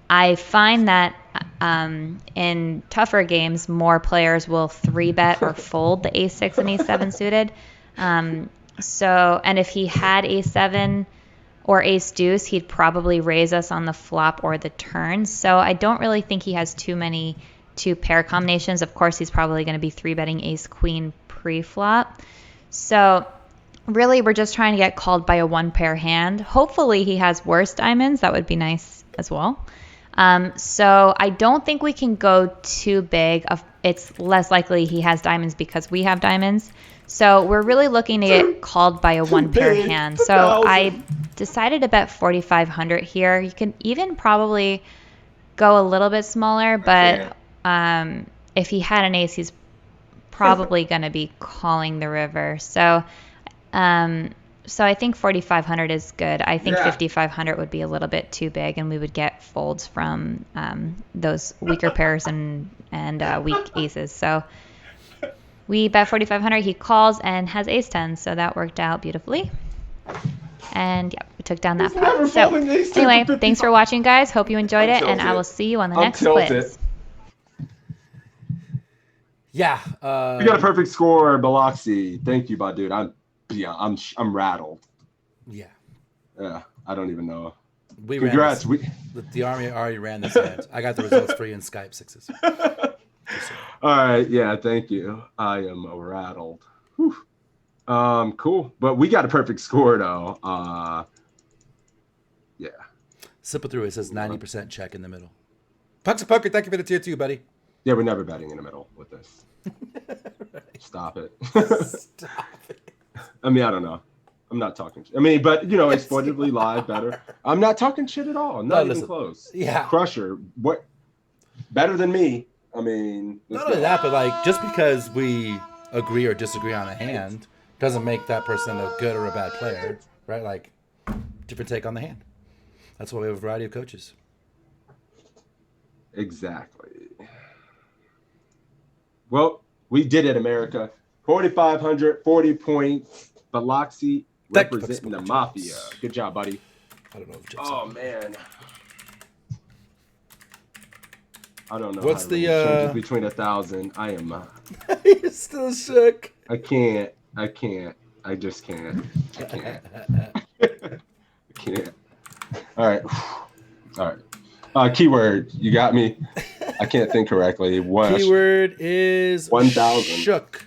J: I find that in tougher games, more players will 3-bet or fold the ace six and ace seven suited. And if he had ace seven or ace deuce, he'd probably raise us on the flop or the turn. So I don't really think he has too many two pair combinations. Of course, he's probably going to be 3-betting ace queen pre-flop. So really, we're just trying to get called by a one pair hand. Hopefully he has worse diamonds. That would be nice as well. So I don't think we can go too big. It's less likely he has diamonds because we have diamonds. So we're really looking to get called by a one pair hand. So I decided to bet 4,500 here. You can even probably go a little bit smaller, but if he had an ace, he's probably going to be calling the river. So I think 4,500 is good. I think 5,500 would be a little bit too big, and we would get folds from those weaker pairs and weak aces. So we bet 4,500. He calls and has ace 10, so that worked out beautifully. And yeah, we took down that pot. So anyway, thanks for watching, guys. Hope you enjoyed it, and I will see you on the next quiz.
H: Yeah.
D: We got a perfect score, Biloxi. Thank you, dude. I'm rattled.
H: Yeah.
D: Yeah. I don't even know.
H: Congrats. The Army already ran this hand. I got the results for you in Skype sixes.
D: All right. Yeah. Thank you. I am rattled. Whew. Cool. But we got a perfect score though. Yeah.
H: Simple through. It says 90% check in the middle. Pucks of Poker, thank you for the tier 2, buddy.
D: Yeah, we're never betting in the middle with this. Right. Stop it.
H: Stop it.
D: I mean, I don't know. I'm not talking shit. I mean, but exploitively live better. I'm not talking shit at all. Not even close.
H: Yeah.
D: Crusher. What? Better than me. I mean,
H: not only that, but like just because we agree or disagree on a hand doesn't make that person a good or a bad player, right? Like, different take on the hand. That's why we have a variety of coaches.
D: Exactly. Well, we did it, America. 4,500, 40 points. Biloxi representing the Mafia. Good job, buddy.
H: I don't know if
D: oh, man. I don't know.
H: What's
D: how
H: the
D: changes between 1,000? I am.
H: He's still shook.
D: I can't. I just can't. I can't. I can't. All right. Keyword. You got me. I can't think correctly.
H: Keyword is
D: 1,000.
H: Shook.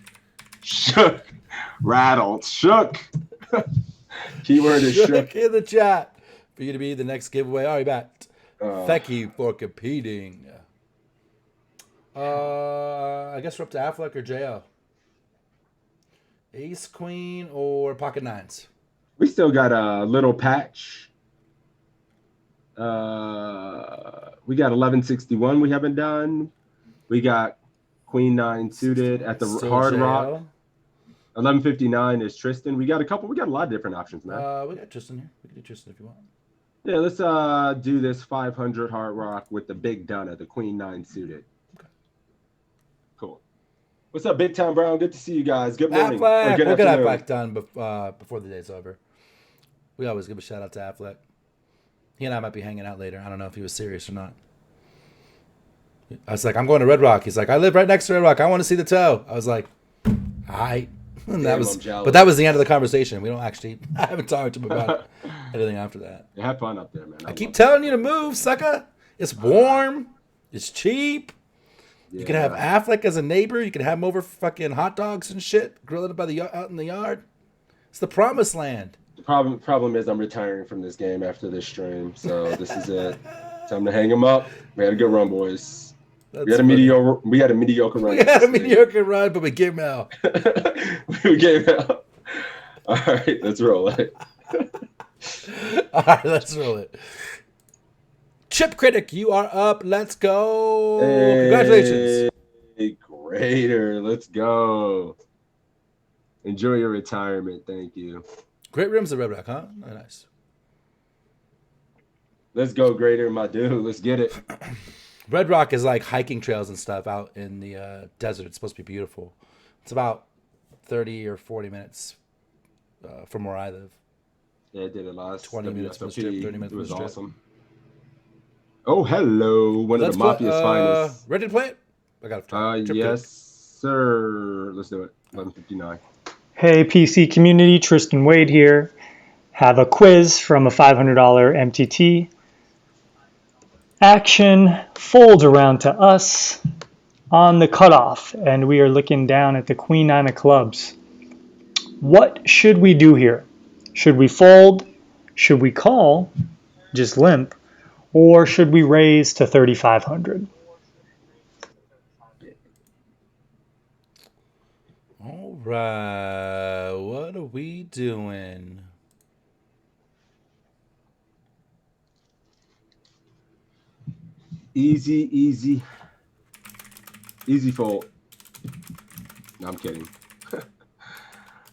D: Shook. Rattled. Shook. Keyword is shook.
H: In the chat for you to be the next giveaway. All right, Matt. Thank you for competing. I guess we're up to Affleck or JL. Ace, queen, or pocket nines?
D: We still got a little patch. We got 1161 we haven't done. We got queen nine suited at the
H: still
D: Hard
H: JL.
D: Rock. 1159 is Tristan. We got a lot of different options, man.
H: We got Tristan here. We can do Tristan if you want.
D: Yeah, let's do this 500 Hard Rock with the Big Dunna, the queen nine suited. Okay. Cool. What's up, Big Town Brown? Good to see you guys. Good morning.
H: Affleck.
D: Good
H: we'll get
D: afternoon.
H: Affleck done before the day's over. We always give a shout out to Affleck. He and I might be hanging out later. I don't know if he was serious or not. I was like, I'm going to Red Rock. He's like, I live right next to Red Rock. I want to see the toe. I was like, all right. And that was the end of the conversation. We don't actually. I haven't talked to him about anything after that.
D: Yeah, have fun up there, man.
H: I keep telling you to move, sucker. It's warm. It's cheap. Yeah. You can have Affleck as a neighbor. You can have him over for fucking hot dogs and shit, grilling it out in the yard. It's the promised land.
D: The problem is I'm retiring from this game after this stream, so this is it. Time to hang him up. We had a good run, boys.
H: That's
D: We had a mediocre run.
H: We had a mediocre run, but we gave him out.
D: We gave out. All right, let's roll it.
H: All right, let's roll it. Chip Critic, you are up. Let's go. Congratulations.
D: Hey, Grader, let's go. Enjoy your retirement. Thank you.
H: Great rims at Red Rock, huh? Oh, nice.
D: Let's go, Grader, my dude. Let's get it.
H: Red Rock is like hiking trails and stuff out in the desert. It's supposed to be beautiful. It's about 30 or 40 minutes from where I live.
D: Yeah, I did it last
H: 20 minutes from the strip, 30 minutes
D: It was
H: from the strip.
D: awesome. Oh, hello. One of the Mafia's finest.
H: Ready to play it? I got it.
D: Yes, sir. Let's do it. 11:59.
E: Hey, PC community, Tristan Wade here. Have a quiz from a $500 MTT. Action folds around to us on the cutoff, and we are looking down at the Queen Nine of Clubs. What should we do here? Should we fold? Should we call, just limp, or should we raise to 3,500?
H: All right. What are we doing?
D: Easy fold. No, I'm kidding.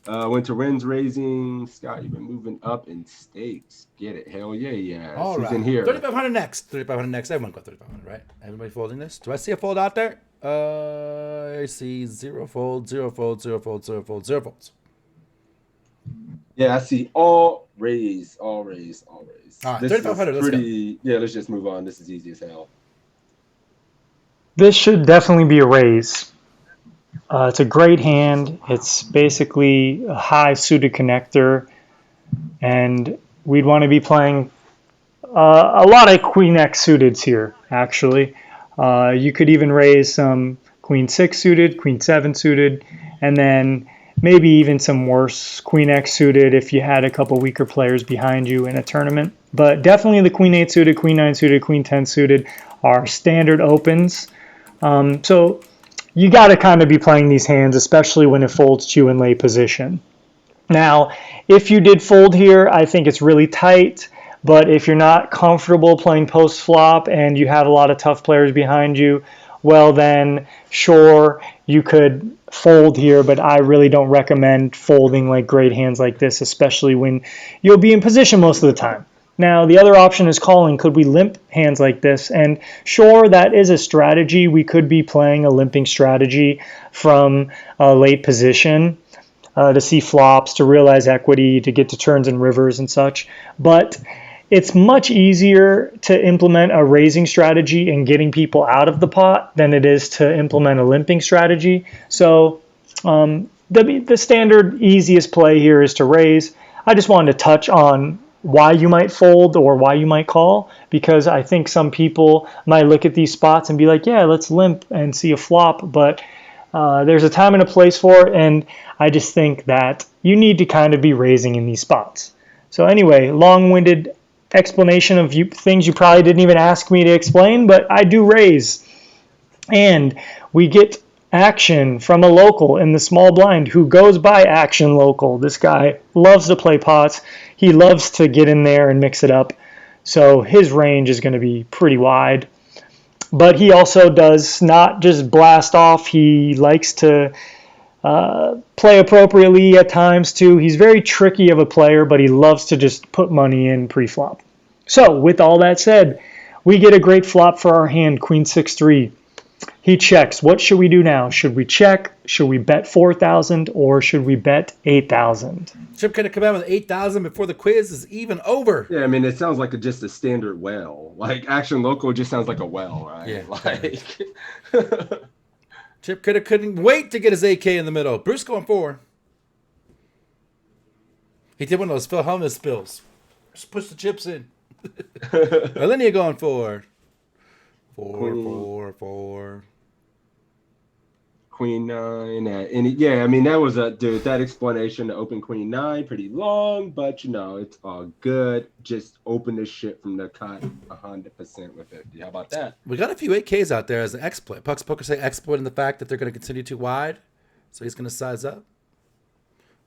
D: Winter Winds raising. Scott, you've been moving up in stakes. Get it. Hell yeah.
H: All right.
D: In here.
H: 3,500 next. 3,500 next. Everyone got 3,500, right? Everybody folding this? Do I see a fold out there? I see 0 fold, 0 fold, 0 fold, 0 fold, 0 folds.
D: Yeah, I see all raise. All right,
H: 3,500. Let's go.
D: Yeah, let's just move on. This is easy as hell.
E: This should definitely be a raise. It's a great hand. It's basically a high suited connector, and we'd want to be playing a lot of Queen X suiteds here, actually. You could even raise some Queen 6 suited, Queen 7 suited, and then maybe even some worse Queen X suited if you had a couple weaker players behind you in a tournament. But definitely the Queen 8 suited, Queen 9 suited, Queen 10 suited are standard opens. So you got to kind of be playing these hands, especially when it folds to you in late position. Now, if you did fold here, I think it's really tight. But if you're not comfortable playing post flop and you have a lot of tough players behind you, well then, sure, you could fold here, but I really don't recommend folding like great hands like this, especially when you'll be in position most of the time. Now, the other option is calling. Could we limp hands like this? And sure, that is a strategy. We could be playing a limping strategy from a late position to see flops, to realize equity, to get to turns and rivers and such. But it's much easier to implement a raising strategy and getting people out of the pot than it is to implement a limping strategy. So the standard easiest play here is to raise. I just wanted to touch on why you might fold or why you might call, because I think some people might look at these spots and be like, yeah, let's limp and see a flop, but there's a time and a place for it, and I just think that you need to kind of be raising in these spots. So anyway, long-winded explanation of things you probably didn't even ask me to explain, but I do raise. And we get action from a local in the small blind who goes by Action Local. This guy loves to play pots. He loves to get in there and mix it up. So his range is going to be pretty wide. But he also does not just blast off. He likes to play appropriately at times too. He's very tricky of a player, but he loves to just put money in pre-flop. So with all that said, we get a great flop for our hand, Queen 6-3. He checks. What should we do now? Should we check? Should we bet 4,000 or should we bet 8,000?
H: Chip could have come out with 8,000 before the quiz is even over.
D: Yeah, I mean, it sounds like just a standard well. Like Action Local just sounds like a well, right?
H: Yeah.
D: Like
H: Chip couldn't wait to get his AK in the middle. Bruce going 4. He did one of those Phil Hellmuth spills. Just push the chips in. Alinea going 4. 4.
D: Queen 9 at any. Yeah, I mean that was that explanation to open Queen 9 pretty long, but it's all good. Just open this shit from the cut 100% with it. How about that?
H: We got a few 8Ks out there as an exploit. Puck's Poker say exploiting the fact that they're going to continue too wide, so he's going to size up,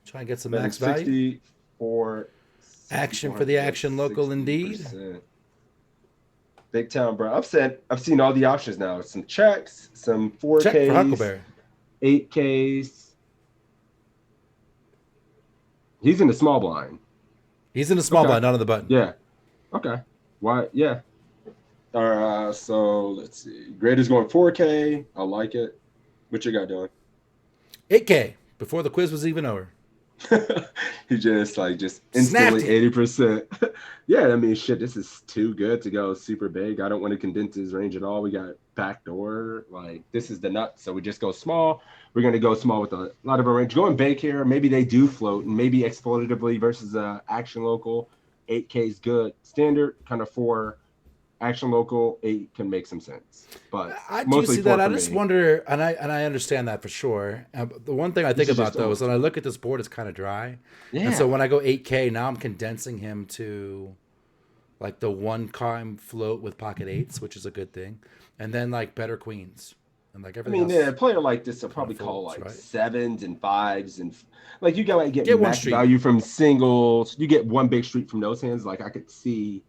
H: try and get some max value.
D: 64
H: action for the action local indeed.
D: Big town, bro. I've seen all the options now. Some checks, some 4Ks,
H: Check for Huckleberry.
D: 8Ks. He's in the small blind.
H: He's in the small blind, not on the button.
D: Yeah. Okay. Why? Yeah. All right. So let's see. Grade is going 4K. I like it. What you got doing?
H: 8K before the quiz was even over.
D: He just instantly 80%. Yeah, I mean, shit, this is too good to go super big. I don't want to condense his range at all. We got backdoor. Like, this is the nuts. So we just go small. We're going to go small with a lot of our range. Going big here. Maybe they do float, and maybe exploitatively versus action local. 8K is good. Standard, kind of 4. Action local 8 can make some sense, but
H: I do see that. I just wonder, and I understand that for sure. The one thing I think about though is when I look at this board, it's kind of dry. Yeah. And so when I go 8K, now I'm condensing him to like the one time float with pocket 8s, which is a good thing, and then like better queens and like everything.
D: A player like this will probably call like 7s and 5s and like you gotta get max value from singles. You get one big street from those hands. Like I could see.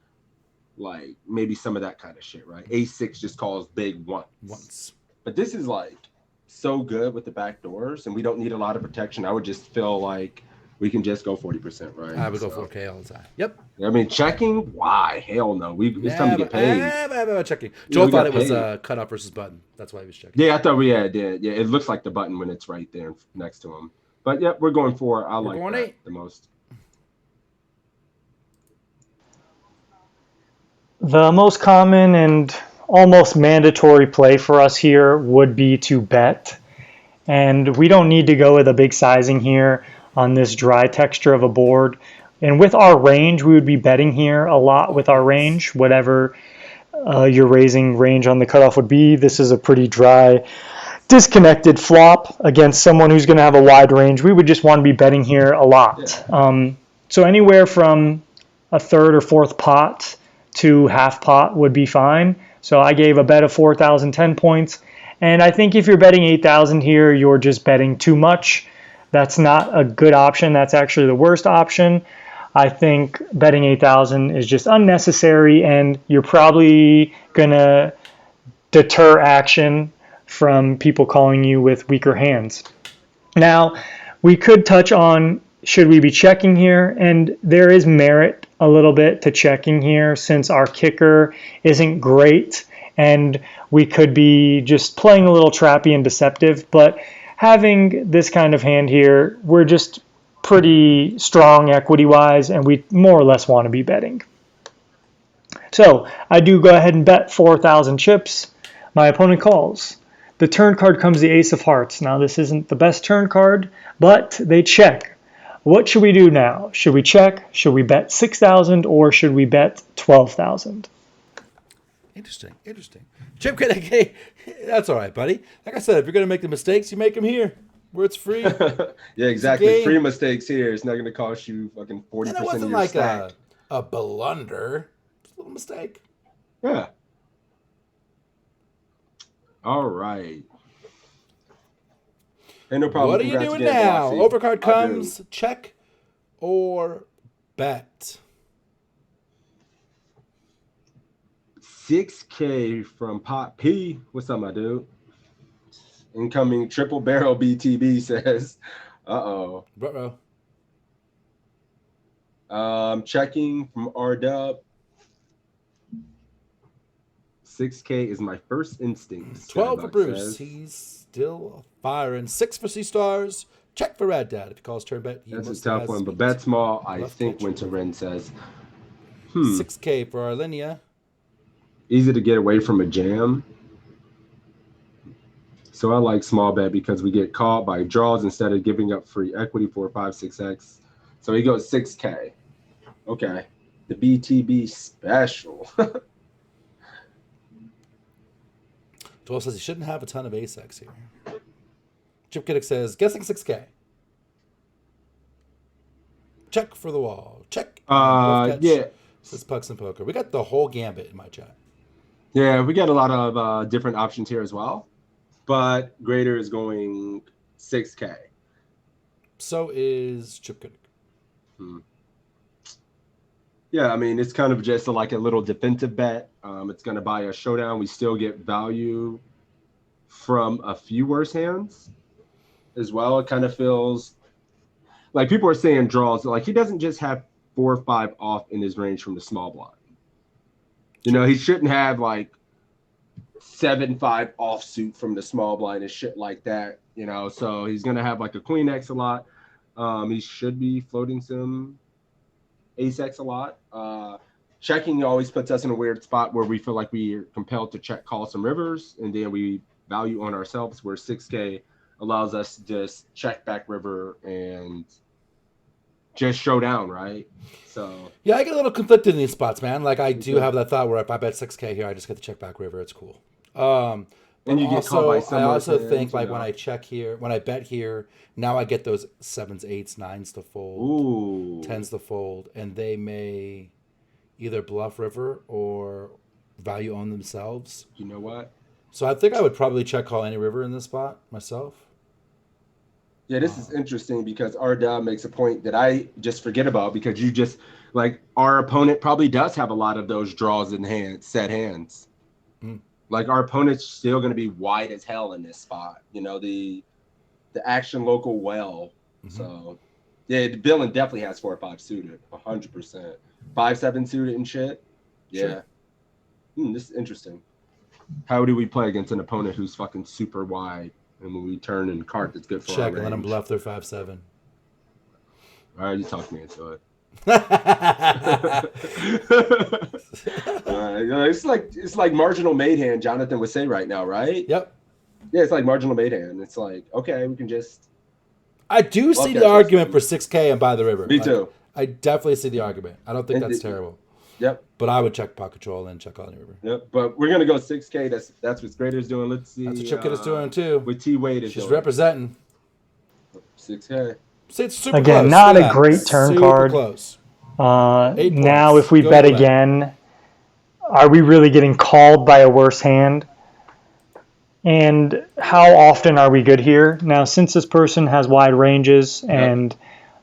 D: Like maybe some of that kind of shit, right? A6 just calls big once. But this is like so good with the back doors, and we don't need a lot of protection. I would just feel like we can just go 40%, right?
H: I would go 4K all the time. Yep.
D: I mean, checking? Why? Hell no. It's time to get paid.
H: Checking. Joel thought it was cutoff versus button. That's why he was checking.
D: Yeah, I thought we did. Yeah, it looks like the button when it's right there next to him. But yeah, we're going 4. I like that 8. The most.
E: The most common and almost mandatory play for us here would be to bet. And we don't need to go with a big sizing here on this dry texture of a board. And with our range, we would be betting here a lot with our range, whatever your raising range on the cutoff would be. This is a pretty dry, disconnected flop against someone who's going to have a wide range. We would just want to be betting here a lot. So anywhere from a third or fourth pot to half pot would be fine. So I gave a bet of 4,010 points. And I think if you're betting 8,000 here, you're just betting too much. That's not a good option. That's actually the worst option. I think betting 8,000 is just unnecessary, and you're probably going to deter action from people calling you with weaker hands. Now, we could touch on should we be checking here, and there is merit a little bit to checking here since our kicker isn't great and we could be just playing a little trappy and deceptive, but having this kind of hand here, we're just pretty strong equity-wise, and we more or less want to be betting. So I do go ahead and bet 4,000 chips. My opponent calls. The turn card comes the Ace of Hearts. Now this isn't the best turn card, but they check. What should we do now? Should we check? Should we bet 6,000 or should we bet 12,000?
H: Interesting. Chip Critic, that's all right, buddy. Like I said, if you're going to make the mistakes, you make them here where it's free.
D: Yeah, exactly. Free mistakes here. It's not going to cost you fucking 40%
H: and it wasn't
D: of your
H: like
D: stack.
H: a blunder. Just a little mistake.
D: Yeah. All right. Ain't no problem.
H: What are you doing now? Overcard comes, check or bet?
D: 6K from Pot P. What's up, my dude? Incoming triple barrel BTB says. Uh-oh. Checking from R-Dub. 6K is my first instinct.
H: 12 for Bruce. He's still firing. 6 for C-Stars. Check for Rad Dad. If he calls turn bet,
D: that's a tough one. But bet small, I think Winter Wren says.
H: 6K for Arlinia.
D: Easy to get away from a jam. So I like small bet because we get caught by draws instead of giving up free equity 4, 5, 6X. So he goes 6K. Okay. The BTB special.
H: 12 says he shouldn't have a ton of ace-X here. Chip Kiddick says, guessing 6K. Check for the wall. Check. Bluff catch.
D: Yeah.
H: Says Pucks and Poker. We got the whole gambit in my chat.
D: Yeah, we got a lot of different options here as well. But Grader is going 6K.
H: So is Chip Kiddick.
D: Yeah, I mean, it's kind of just like a little defensive bet. It's going to buy a showdown. We still get value from a few worse hands as well. It kind of feels like people are saying draws. Like he doesn't just have 4 or 5 off in his range from the small blind. You know, he shouldn't have like 7-5 offsuit from the small blind and shit like that. You know, so he's going to have like a queen X a lot. He should be floating some ace X a lot. Checking always puts us in a weird spot where we feel like we are compelled to check call some rivers, and then we value on ourselves, where 6K allows us to just check back river and just show down, right? So
H: yeah, I get a little conflicted in these spots, man. Like I do have that thought where if I bet 6K here, I just get to check back river. It's cool.
D: And you get called by some.
H: I also think like when I check here, when I bet here, now I get those 7s, 8s, 9s to fold, 10s to fold, and they may either bluff river or value own themselves.
D: You know what?
H: So I think I would probably check call any river in this spot myself.
D: Yeah, this is interesting because R-Dub makes a point that I just forget about, because you just like our opponent probably does have a lot of those draws in hand, set hands. Like our opponent's still going to be wide as hell in this spot. You know, the action local well. So yeah, the villain definitely has 4 or 5 suited, 100%. 5-7 suited and shit. Yeah. Sure. This is interesting. How do we play against an opponent who's fucking super wide, and when we turn in card that's good for
H: check
D: our
H: and let them
D: range?
H: bluff their 5-7.
D: All right, you talked me into it. It's like marginal made hand, Jonathan would say right now, right?
H: Yep.
D: Yeah, it's like marginal made hand. It's like, okay, we can just.
H: I do see the argument for 6K and buy the river.
D: Me too.
H: I definitely see the argument. I don't think that's terrible.
D: Yep.
H: But I would check pot control and check all any river.
D: Yep. But we're gonna go 6K. That's what Grader's doing. Let's see.
H: That's what Chip Kid is doing too.
D: What T Wade is
H: She's
D: doing.
H: representing.
D: 6K.
H: It's super
E: Again,
H: close.
E: not a great turn
H: super
E: card.
H: Close.
E: Now, if we
H: Go
E: bet
H: back.
E: again, are we really getting called by a worse hand? And how often are we good here? Now, since this person has wide ranges and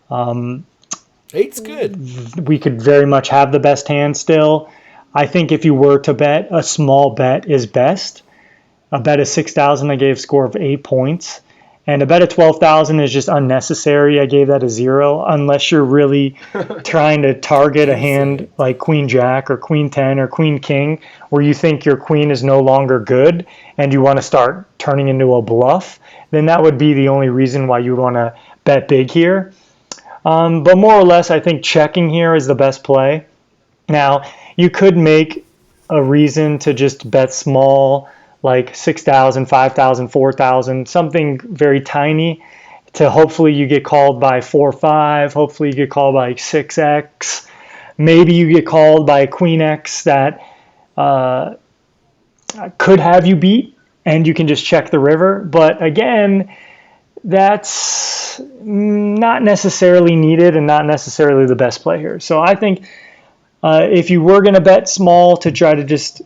H: 8's good.
E: we could very much have the best hand still, I think if you were to bet, a small bet is best. A bet of 6,000, I gave a score of 8 points. And a bet of 12,000 is just unnecessary. I gave that a 0, unless you're really trying to target a hand like Queen Jack or Queen 10 or Queen King, where you think your queen is no longer good and you want to start turning into a bluff. Then that would be the only reason why you would want to bet big here. But more or less, I think checking here is the best play. Now, you could make a reason to just bet small, like 6,000, 5,000, 4,000, something very tiny, to hopefully you get called by 4-5, hopefully you get called by 6X, maybe you get called by Queen X that could have you beat, and you can just check the river. But again, that's not necessarily needed and not necessarily the best play here. So I think if you were going to bet small to try to just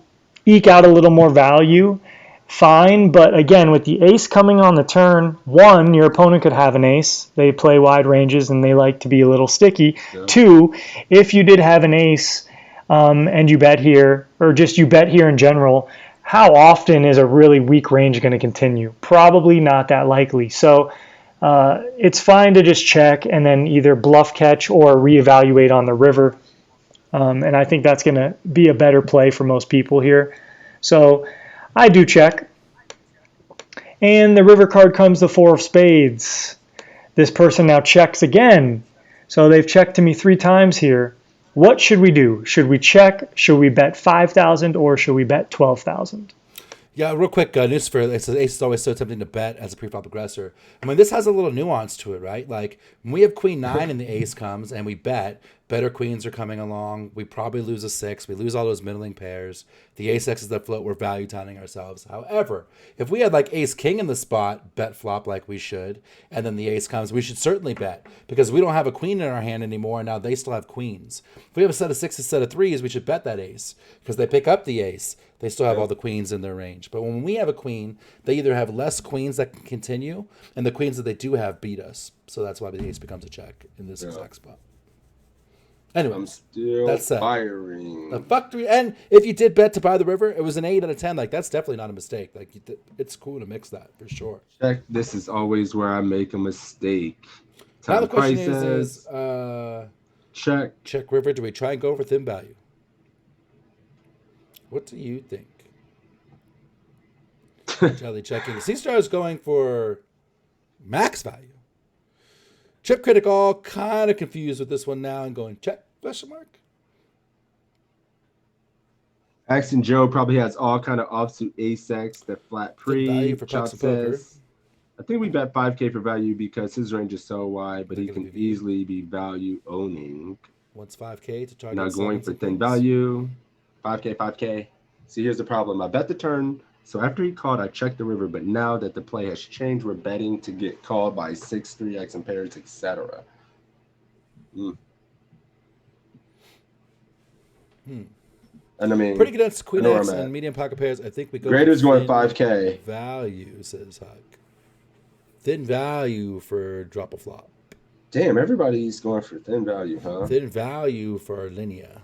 E: eke out a little more value, fine. But again, with the ace coming on the turn, 1, your opponent could have an ace. They play wide ranges and they like to be a little sticky. Yeah. 2, if you did have an ace and you bet here, or just you bet here in general, how often is a really weak range going to continue? Probably not that likely. So it's fine to just check and then either bluff catch or reevaluate on the river. And I think that's going to be a better play for most people here. So I do check. And the river card comes the 4 of spades. This person now checks again. So they've checked to me 3 times here. What should we do? Should we check? Should we bet 5,000 or should we bet 12,000?
H: Yeah, real quick, news for it. Ace is always so tempting to bet as a preflop aggressor. I mean, this has a little nuance to it, right? Like, when we have Queen 9 and the ace comes and we bet Better queens are coming along. We probably lose a 6. We lose all those middling pairs. The ace-X's that float, we're value timing ourselves. However, if we had like ace-king in the spot, bet flop like we should, and then the ace comes, we should certainly bet because we don't have a queen in our hand anymore, and now they still have queens. If we have a set of 6s, set of 3s, we should bet that ace because they pick up the ace. They still have all the queens in their range. But when we have a queen, they either have less queens that can continue, and the queens that they do have beat us. So that's why the ace becomes a check in this exact spot. Anyway,
D: I'm still
H: that's
D: firing.
H: The fuck and if you did bet to buy the river, it was an 8 out of 10. Like that's definitely not a mistake. Like it's cool to mix that for sure.
D: Check. This is always where I make a mistake.
H: Now the question is
D: check
H: river. Do we try and go for thin value? What do you think? Jelly checking. C-Star is going for max value. Chip Critic all kind of confused with this one now and going, check, question mark?
D: Axon Joe probably has all kind of offsuit ace-X that flat pre. Chop says, I think we bet 5K for value because his range is so wide, but he can easily be value owning.
H: Wants 5K to target.
D: Now going for thin value. 5K. See, here's the problem. I bet the turn. So after he called, I checked the river, but now that the play has changed, we're betting to get called by 6, 3X and pairs, etc. And I mean,
H: pretty good against Queen X and medium pocket pairs. I think we go.
D: Grader's going 5K.
H: Value, says Huck. Thin value for drop a flop.
D: Damn, everybody's going for thin value, huh?
H: Thin value for Linea.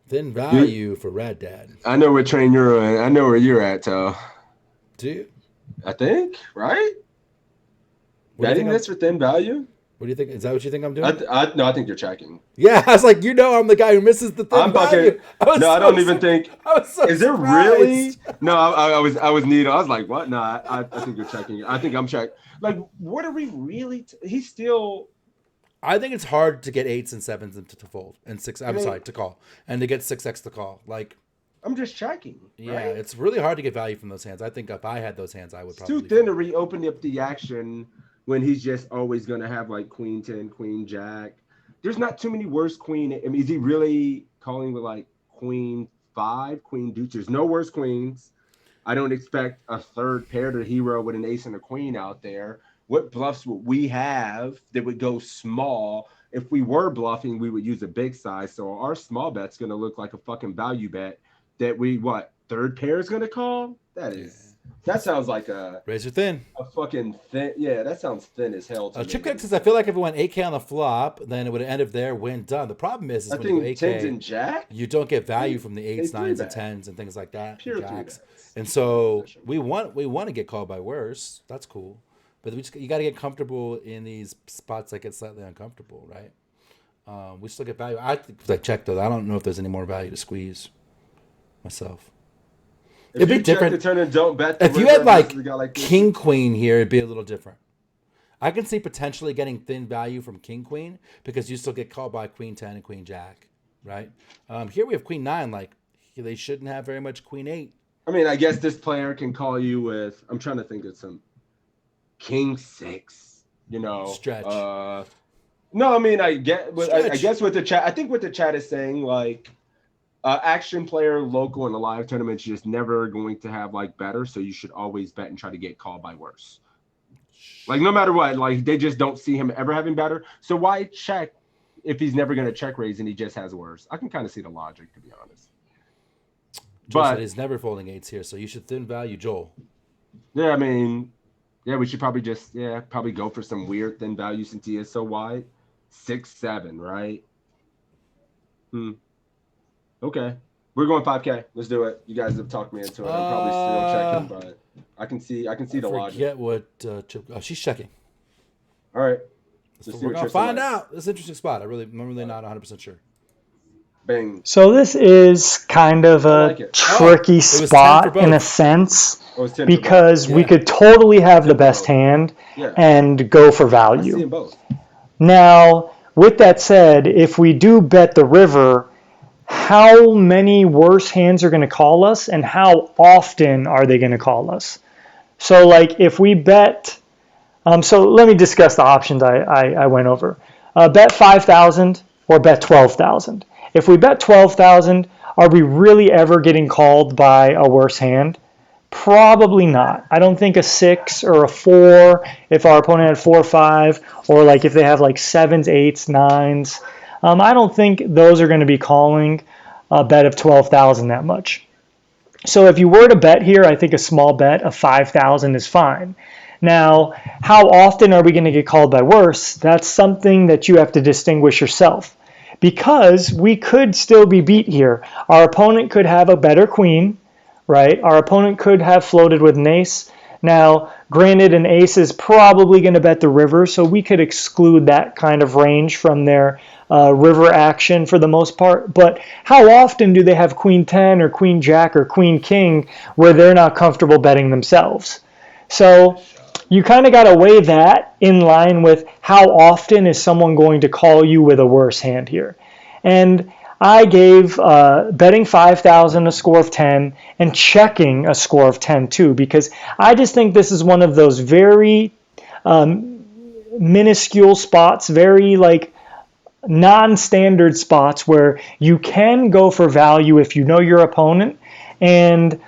H: Thin value for Rad Dad.
D: I know what train you're in. I know where you're at, Toe.
H: Dude.
D: I think, right? Betting this for thin value?
H: What do you think? Is that what you think I'm doing?
D: No, I think you're checking.
H: Yeah, I was like, I'm the guy who misses the thin value.
D: I don't even think.
H: I was so
D: is there really? No, I was neat. I was like, what? No, I think you're checking. I think I'm checking. Like, what are we really? He's still.
H: I think it's hard to get 8s and 7s to fold and 6. To call and to get 6X to call. Like,
D: I'm just checking.
H: Yeah,
D: right?
H: It's really hard to get value from those hands. I think if I had those hands, I would probably.
D: It's too thin to reopen up the action when he's just always going to have like Queen 10, Queen Jack. There's not too many worse Queen. I mean, is he really calling with like Queen 5, Queen Deuce? There's no worse queens. I don't expect a third pair to hero with an ace and a queen out there. What bluffs would we have that would go small? If we were bluffing, we would use a big size. So our small bet's going to look like a fucking value bet that third pair is going to call? That sounds like a
H: razor thin.
D: A fucking thin. Yeah, that sounds thin as hell to me.
H: Chip Kick says, I feel like if it went 8K on the flop, then it would end up there, win, done. The problem is when you go 8K,
D: 10s and jack,
H: you don't get value from the 8s, 9s, and 10s and things like that.
D: Pure
H: jacks. And so we want to get called by worse. That's cool. But you got to get comfortable in these spots that get slightly uncomfortable, right? We still get value. I checked though. I don't know if there's any more value to squeeze myself.
D: If
H: it'd be different.
D: The turn and don't bet
H: if you had like King Queen here, it'd be a little different. I can see potentially getting thin value from King Queen because you still get called by Queen 10 and Queen Jack, right? Here we have Queen 9. Like they shouldn't have very much Queen 8.
D: I mean, I guess this player can call you with. I'm trying to think of some King 6.
H: Stretch.
D: No, I mean I guess with the chat. I think what the chat is saying like. Action player, local, in a live tournament is just never going to have like better, so you should always bet and try to get called by worse. Like no matter what, like they just don't see him ever having better. So why check if he's never going to check raise and he just has worse? I can kind of see the logic, to be honest.
H: Joel said he's never folding 8s here, so you should thin value Joel.
D: Yeah, I mean, we should probably just probably go for some weird thin value since he is so wide. 6, 7, right? Okay. We're going 5K. Let's do it. You guys have talked me into it. I'm probably still checking, but I can see the logic.
H: Forget what she's checking.
D: All right.
H: We're going to find out. This is an interesting spot. I'm really not 100% sure.
D: Bang.
E: So this is kind of a tricky spot in a sense because we could totally have the best hand and go for value.
D: I see them both.
E: Now, with that said, if we do bet the river, how many worse hands are going to call us and how often are they going to call us? So like if we bet, so let me discuss the options I went over. bet 5,000 or bet 12,000. If we bet 12,000, are we really ever getting called by a worse hand? Probably not. I don't think a 6 or a 4, if our opponent had 4 or 5, or like if they have like 7s, 8s, 9s. I don't think those are going to be calling a bet of 12,000 that much. So if you were to bet here, I think a small bet of 5,000 is fine. Now, how often are we going to get called by worse? That's something that you have to distinguish yourself. Because we could still be beat here. Our opponent could have a better queen, right? Our opponent could have floated with an ace. Now, granted, an ace is probably going to bet the river, so we could exclude that kind of range from their river action for the most part. But how often do they have queen 10 or queen jack or queen king where they're not comfortable betting themselves? So you kind of got to weigh that in line with how often is someone going to call you with a worse hand here. And I gave betting 5,000 a score of 10 and checking a score of 10 too, because I just think this is one of those very minuscule spots, very like non-standard spots where you can go for value if you know your opponent, and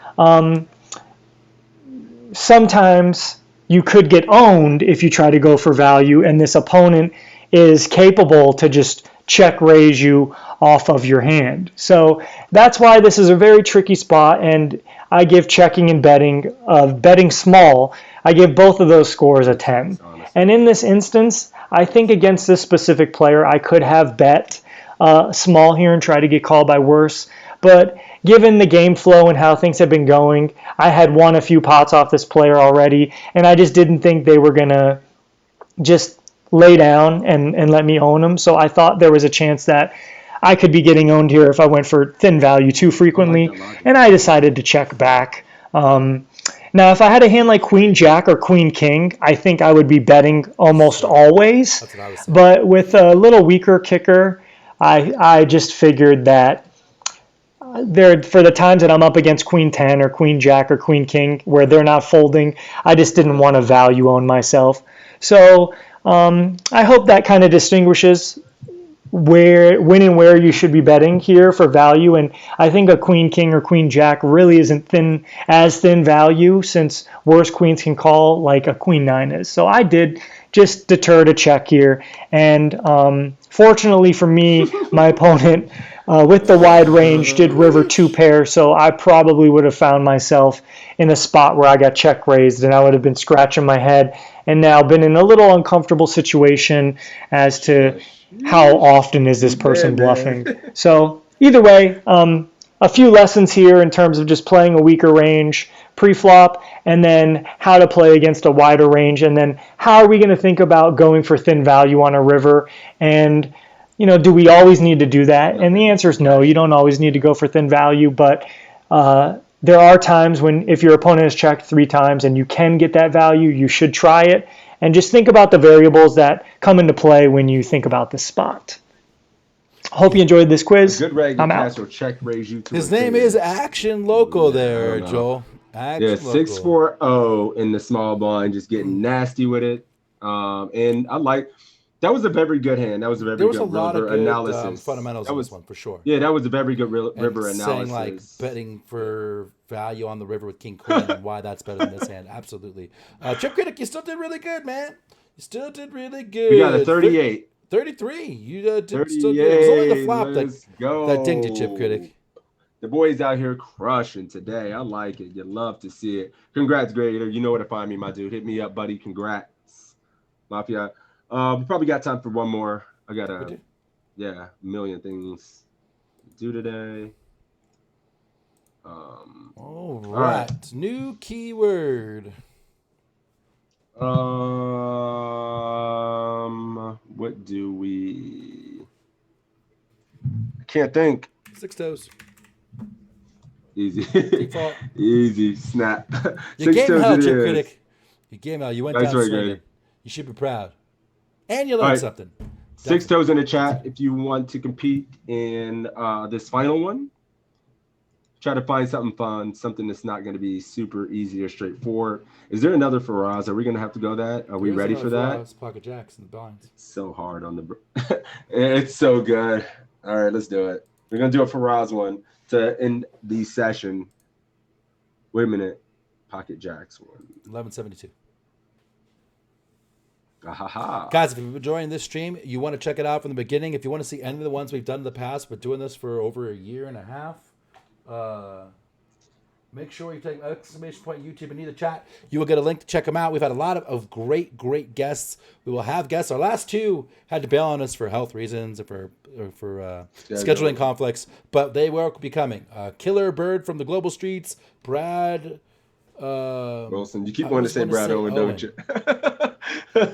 E: sometimes you could get owned if you try to go for value, and this opponent is capable to just check raise you off of your hand. So that's why this is a very tricky spot, and I give checking and betting small, I give both of those scores a 10. And in this instance, I think against this specific player, I could have bet small here and try to get called by worse. But given the game flow and how things have been going, I had won a few pots off this player already, and I just didn't think they were going to just lay down and let me own them. So I thought there was a chance that I could be getting owned here if I went for thin value too frequently, and I decided to check back. Now, if I had a hand like Queen Jack or Queen King, I think I would be betting almost always.
H: That's what I was saying.
E: But with a little weaker kicker, I just figured that for the times that I'm up against Queen 10 or Queen Jack or Queen King where they're not folding, I just didn't want to value own myself. So I hope that kind of distinguishes when and where you should be betting here for value. And I think a Queen King or Queen Jack really isn't thin value, since worse queens can call like a Queen 9 is. So I did just deter to check here. And fortunately for me, my opponent with the wide range did river 2 pair, so I probably would have found myself in a spot where I got check raised, and I would have been scratching my head and now been in a little uncomfortable situation as to how often is this person bluffing. So either way, a few lessons here in terms of just playing a weaker range pre-flop, and then how to play against a wider range, and then how are we going to think about going for thin value on a river, and do we always need to do that? And the answer is no, you don't always need to go for thin value, but there are times when if your opponent has checked 3 times and you can get that value, you should try it. And just think about the variables that come into play when you think about this spot. Hope you enjoyed this quiz.
D: Good reg
E: I'm out.
D: will check raise you to
H: His name is Action Loco there,
D: know.
H: Joel. Action
D: Yeah,
H: Loco.
D: 640 in the small blind, just getting nasty with it. And I like that was a very good hand. That was a very
H: There was
D: good
H: a lot of
D: river
H: good
D: analysis.
H: fundamentals
D: That
H: in
D: was
H: this one for sure.
D: Yeah, that was a very good river
H: And
D: analysis.
H: saying like betting for value on the river with King Queen and why that's better than this hand. Absolutely. Chip Critic, you still did really good, man. You still did really good.
D: We got a 38.
H: 33. You did still good. It was only the flop
D: Let's go.
H: that dinged you, Chip Critic.
D: The boys out here crushing today. I like it. You love to see it. Congrats, Grader. You know where to find me, my dude. Hit me up, buddy. Congrats. Mafia. We probably got time for one more. I got a million things to do today.
H: All right. New keyword.
D: What do we? I can't think.
H: 6 toes.
D: Easy.
H: Default.
D: Easy. Snap.
H: You
D: 6
H: game
D: toes
H: out,
D: it
H: Chip
D: is.
H: Critic. You game out. You went
D: That's
H: down
D: right,
H: swinging.
D: Grady.
H: You should be proud. And you learned something.
D: 6 toes in the chat if you want to compete in this final one. try to find something fun, something that's not going to be super easy or straightforward. Is there another Faraz? Are we going to have to go that? Are we
H: There's
D: ready
H: another
D: for that?
H: Faraz, Pocket Jacks and the blinds.
D: So hard on the. It's so good. All right, let's do it. We're going to do a Faraz one to end the session. Wait a minute. Pocket Jacks one.
H: 1172.
D: Ha.
H: Guys, if you've been enjoying this stream, you want to check it out from the beginning. If you want to see any of the ones we've done in the past, we're doing this for over a year and a half. Make sure you take exclamation point YouTube and either chat. You will get a link to check them out. We've had a lot of great guests. We will have guests. Our last two had to bail on us for health reasons or for scheduling conflicts, but they will be coming. Killer Bird from the Global Streets, Brad
D: Wilson. You keep wanting to say Brad Owen, don't you?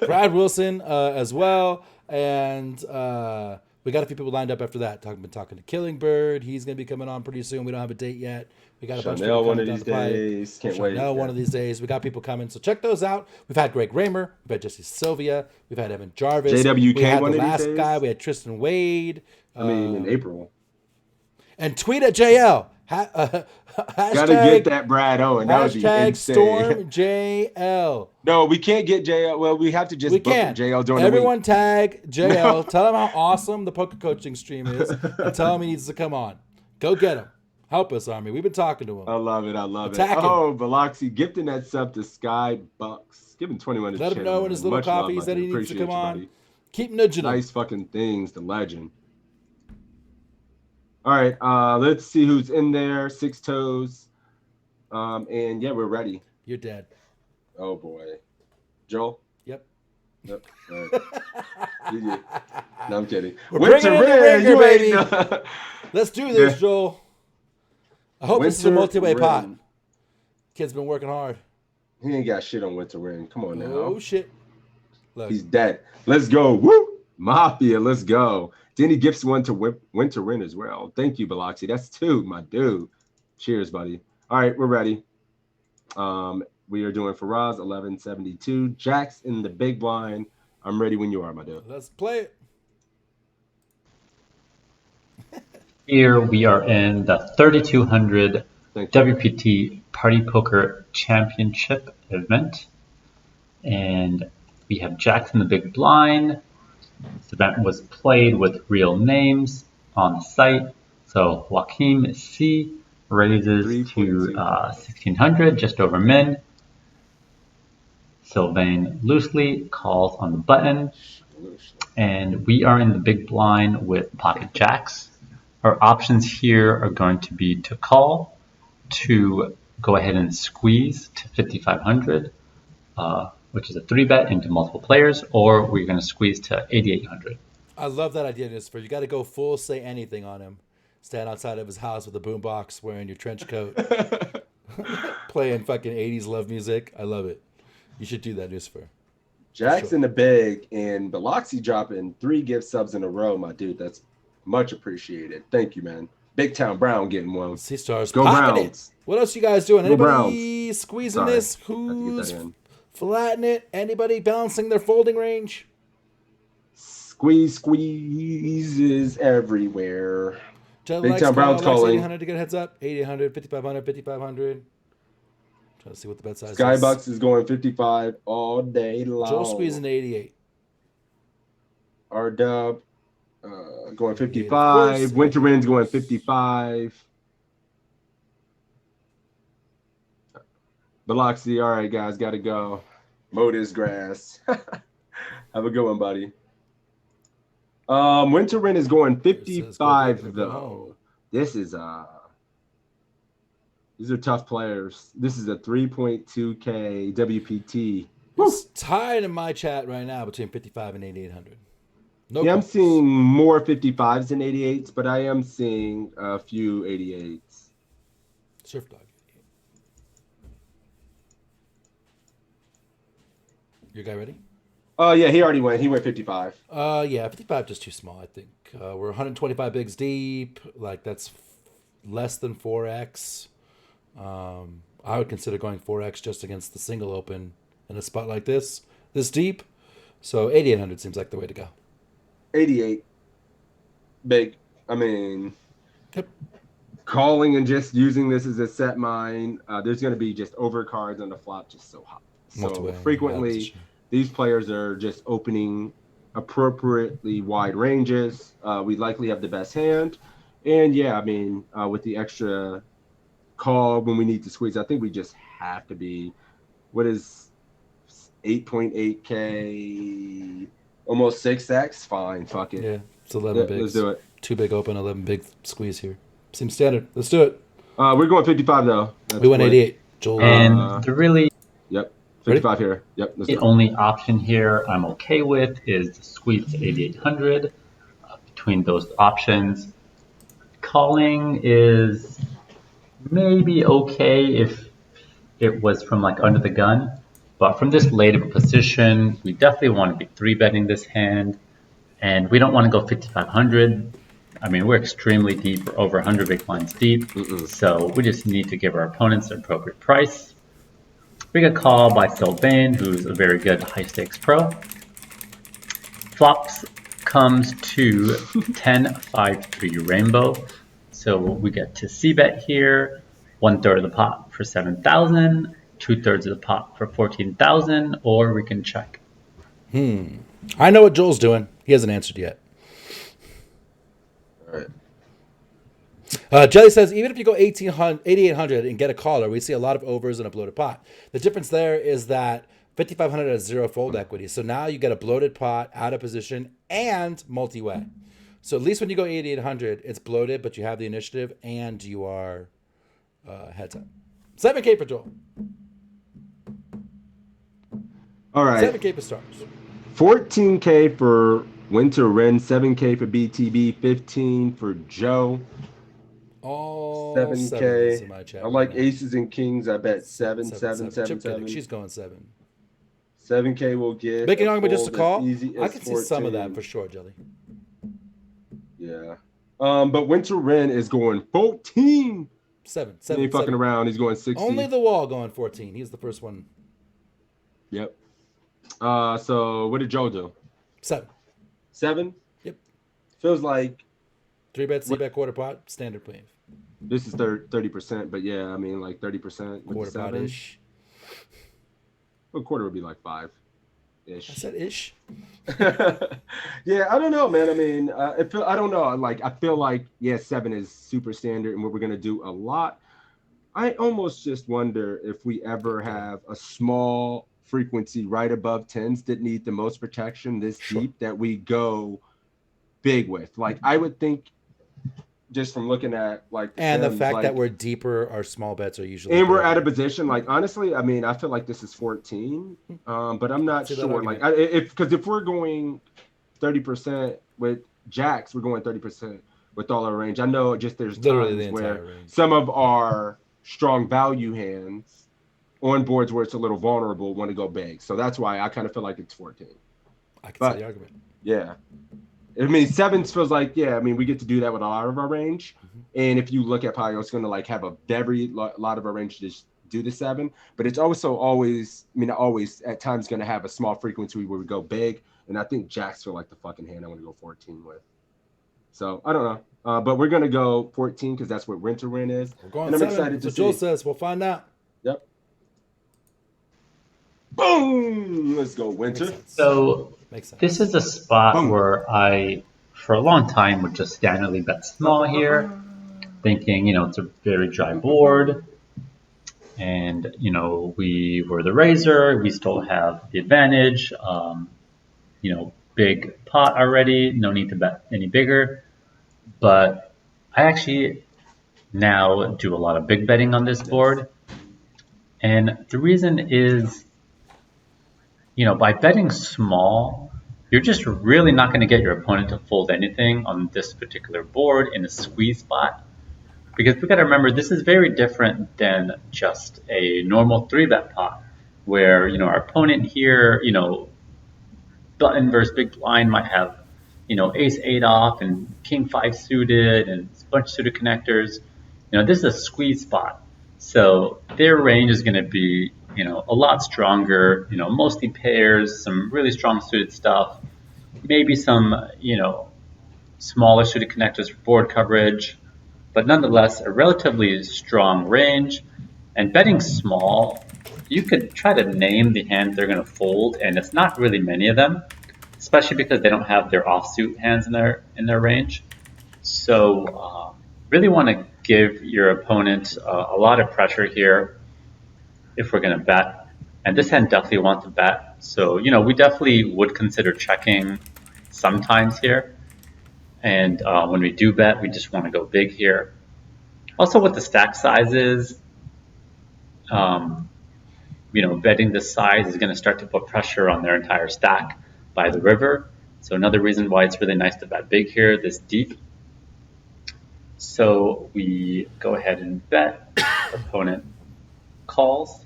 H: Brad Wilson as well, and we got a few people lined up after that. Been talking to Killing Bird. He's going to be coming on pretty soon. We don't have a date yet. We got a bunch of people
D: one
H: coming
D: of
H: down
D: these
H: the pipe.
D: days. Can't
H: Chanel,
D: wait.
H: one of these days. We got people coming, so check those out. We've had Greg Raymer. We've had Jesse Sylvia. We've had Evan Jarvis.
D: JWK
H: we had
D: one
H: the
D: of these
H: last
D: days?
H: guy. We had Tristan Wade.
D: In April.
H: And tweet at JL.
D: Gotta get that Brad Owen. That would be
H: Hashtag
D: insane.
H: Storm JL.
D: No, we can't get JL. Well, we have to just
H: We
D: book
H: can.
D: JL during
H: Everyone
D: the week.
H: tag JL. Tell him how awesome the poker coaching stream is. And tell him he needs to come on. Go get him. Help us, Army. We've been talking to him.
D: I love it.
H: Attack him.
D: Oh, Biloxi gifting that sub to Sky Bucks. Give him 21 to
H: Let him know in his little coffees that he needs to come on. Keep nudging him.
D: Nice fucking things, the legend. All right, let's see who's in there. Six Toes. And yeah, we're ready.
H: You're dead.
D: Oh boy. Joel?
H: Yep.
D: All right. No, I'm kidding.
H: We're bringing in the ringer, baby.
D: No.
H: Let's do this,
D: Yeah.
H: Joel. I hope this is a
D: Winter
H: multi-way pot.
D: Ring.
H: Kid's been working hard.
D: He ain't got shit on Winter Ring. Come on now.
H: Oh, shit. Look.
D: He's dead. Let's go. Woo! Mafia, let's go. Denny Gibbs one to Winter Ring as well. Thank you, Biloxi. That's two, my dude. Cheers, buddy. All right, we're ready. We are doing Faraz 1172. Jack's in the big blind. I'm ready when you are, my dude.
H: Let's play it.
G: Here we are in the 3200
D: Thank you.
G: WPT Party Poker Championship event. And we have Jack in the big blind. This event was played with real names on the site. So Joaquin C raises to 1600, just over min. Sylvain loosely calls on the button. And we are in the big blind with pocket jacks. Our options here are going to be to call, to go ahead and squeeze to 5,500, which is a 3-bet into multiple players, or we're going to squeeze to 8,800.
H: I love that idea, Nisfer. You got to go full say anything on him. Stand outside of his house with a boombox, wearing your trench coat, playing fucking 80s love music. I love it. You should do that, Nisfer.
D: Jack's in the big, and Biloxi dropping 3 gift subs in a row, my dude. That's much appreciated. Thank you, man. Big Town Brown getting one.
H: Sea Stars.
D: Go Browns.
H: What else you guys doing?
D: Go
H: Anybody squeezing
D: Sorry.
H: this?
D: Had to get
H: Who's
D: that in.
H: flattening it? Anybody balancing their folding range?
D: Squeezes everywhere.
H: Big
D: Big Town Brown's calling.
H: 800 to get a heads up. 8,800, 5,500, 5,500. Trying to see what the bet size is.
D: Skybucks is going 55 all day long.
H: Joel squeezing 88.
D: R Dub going
H: Of
D: 55.
H: course.
D: Winter Wind's going 55. Biloxi, all right, guys, got to go. Mode is grass. Have a good one, buddy. Winter Wind is going 55 though. This is these are tough players. This is a 3.2K WPT.
H: It's tied in my chat right now between 55 and 8,800. No
D: Yeah, I'm
H: calls.
D: seeing more 55s than 88s, but I am seeing a few 88s.
H: Surf Dog. Your guy ready?
D: Oh yeah, he already went. He went 55.
H: Yeah, 55 just too small, I think. We're 125 bigs deep. Like, that's less than 4x. I would consider going 4x just against the single open in a spot like this deep. So 8,800 seems like the way to go.
D: 88. Big. I mean,
H: Yep.
D: calling and just using this as a set mine. There's going to be just overcards on the flop just so hot. So frequently, these players are just opening appropriately wide ranges. We likely have the best hand. And yeah, I mean, with the extra call when we need to squeeze, I think we just have to be, what is 8.8K, almost 6X? Fine, fuck it.
H: Yeah, it's 11 bigs.
D: Let's do it.
H: 2 big open, 11 big squeeze here. Seems standard. Let's do it.
D: We're going 55 though.
H: We went 88. Joel.
G: And the really
D: 55 here. Yep.
G: The only option here I'm okay with is the squeeze to 8,800. Between those options, calling is maybe okay if it was from like under the gun, but from this late of a position, we definitely want to be 3-betting this hand, and we don't want to go 5,500. I mean, we're extremely deep. We're over 100 big blinds deep, so we just need to give our opponents the appropriate price. We get called by Sylvain, who's a very good high-stakes pro. Flops comes to 10-5-3 rainbow, so we get to c-bet here. 1/3 of the pot for 7,000, 2/3 of the pot for 14,000, or we can check.
H: I know what Joel's doing. He hasn't answered yet.
D: All right.
H: Jelly says, even if you go 8,800 and get a caller, we see a lot of overs and a bloated pot. The difference there is that 5,500 has 0 fold equity. So now you get a bloated pot, out of position, and multi-way. So at least when you go 8,800, it's bloated, but you have the initiative, and you are heads up. 7K for Joel.
D: All right.
H: 7K for stars.
D: 14K for Winter Wren, 7K for BTB, 15 for Joe.
H: All
D: 7K.
H: in my chat
D: I like
H: right now.
D: aces and kings. I bet 7.
H: Chip Kitty, she's going 7.
D: 7K will get
H: Making argument just a
D: fold
H: call.
D: as easy
H: I
D: as
H: can see some of that
D: 14.
H: for sure, Jelly.
D: Yeah. But Winter Wren is going 14.
H: 7.
D: He ain't fucking around. He's going 60.
H: Only the wall going 14. He's the first one.
D: Yep. So what did Joe do?
H: 7.
D: 7?
H: Yep.
D: Feels like
H: 3-bet, c-bet, quarter pot, standard play.
D: this is 30%, but yeah, I mean like 30% with
H: Quarter
D: the
H: pot
D: 7.
H: ish.
D: A quarter would be like 5-ish.
H: I said ish.
D: Yeah, I don't know, man. I mean, I don't know. Like, I feel like, yeah, 7 is super standard and what we're going to do a lot. I almost just wonder if we ever have a small frequency right above 10s that need the most protection this deep that we go big with. Like, I would think just from looking at like
H: the fact that we're deeper, our small bets are usually
D: and we're out of position. Like, honestly, I mean, I feel like this is 14, but I'm not sure. Like, if we're going 30% with jacks, we're going 30% with all our range. I know just there's
H: literally
D: times where some of our strong value hands on boards where it's a little vulnerable want to go big. So that's why I kind of feel like it's 14.
H: I can see the argument.
D: Yeah. I mean, 7 feels like, yeah, I mean, we get to do that with a lot of our range. And if you look at Pio, it's going to like have a very lot of our range to just do the 7. But it's also always at times going to have a small frequency where we go big. And I think jacks feel like the fucking hand I want to go 14 with. So I don't know. But we're going to go 14 because that's what Winter Wren is.
H: We're going
D: and I'm
H: 7.
D: excited to
H: So Joel
D: see.
H: says we'll find out.
D: Yep. Boom! Let's go, Winter.
G: So
H: Makes sense.
G: this is a spot where I, for a long time, would just standardly bet small here, thinking, it's a very dry board. And, we were the raiser. We still have the advantage. Big pot already. No need to bet any bigger. But I actually now do a lot of big betting on this board. And the reason is, by betting small, you're just really not going to get your opponent to fold anything on this particular board in a squeeze spot. Because we got to remember, this is very different than just a normal 3-bet pot, where, our opponent here, button versus big blind might have, ace 8 off and king 5 suited and a bunch of suited connectors. This is a squeeze spot. So their range is going to be, a lot stronger, mostly pairs, some really strong suited stuff, maybe some, smaller suited connectors for board coverage. but nonetheless a relatively strong range. And betting small, you could try to name the hands they're going to fold, and it's not really many of them, especially because they don't have their offsuit hands in their range. So really want to give your opponent a lot of pressure here if we're going to bet. And this hand definitely wants to bet. So, we definitely would consider checking sometimes here. And when we do bet, we just want to go big here. Also with the stack sizes, betting this size is going to start to put pressure on their entire stack by the river. So another reason why it's really nice to bet big here, this deep. So we go ahead and bet. Opponent calls.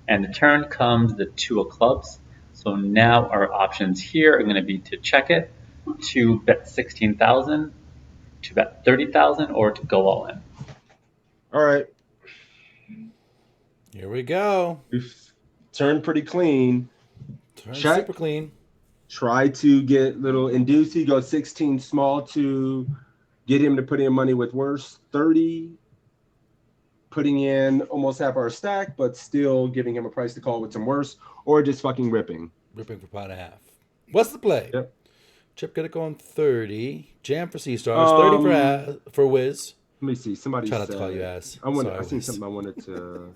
G: And the turn comes the 2 of clubs. So now our options here are going to be to check it, to bet 16,000, to bet 30,000, or to go all in.
D: All right.
H: Here we go.
D: We've turned pretty clean. Check.
H: Super clean.
D: Try to get little inducey, go 16 small to get him to put in money with worse. 30, putting in almost half our stack, but still giving him a price to call with some worse, or just fucking ripping.
H: Ripping for pot and a half. What's the play?
D: Yep.
H: Chip got it going 30. Jam for C-Stars. 30 for Wiz.
D: Let me see. Somebody
H: Try
D: said.
H: not to call you ass.
D: I seen something I wanted to.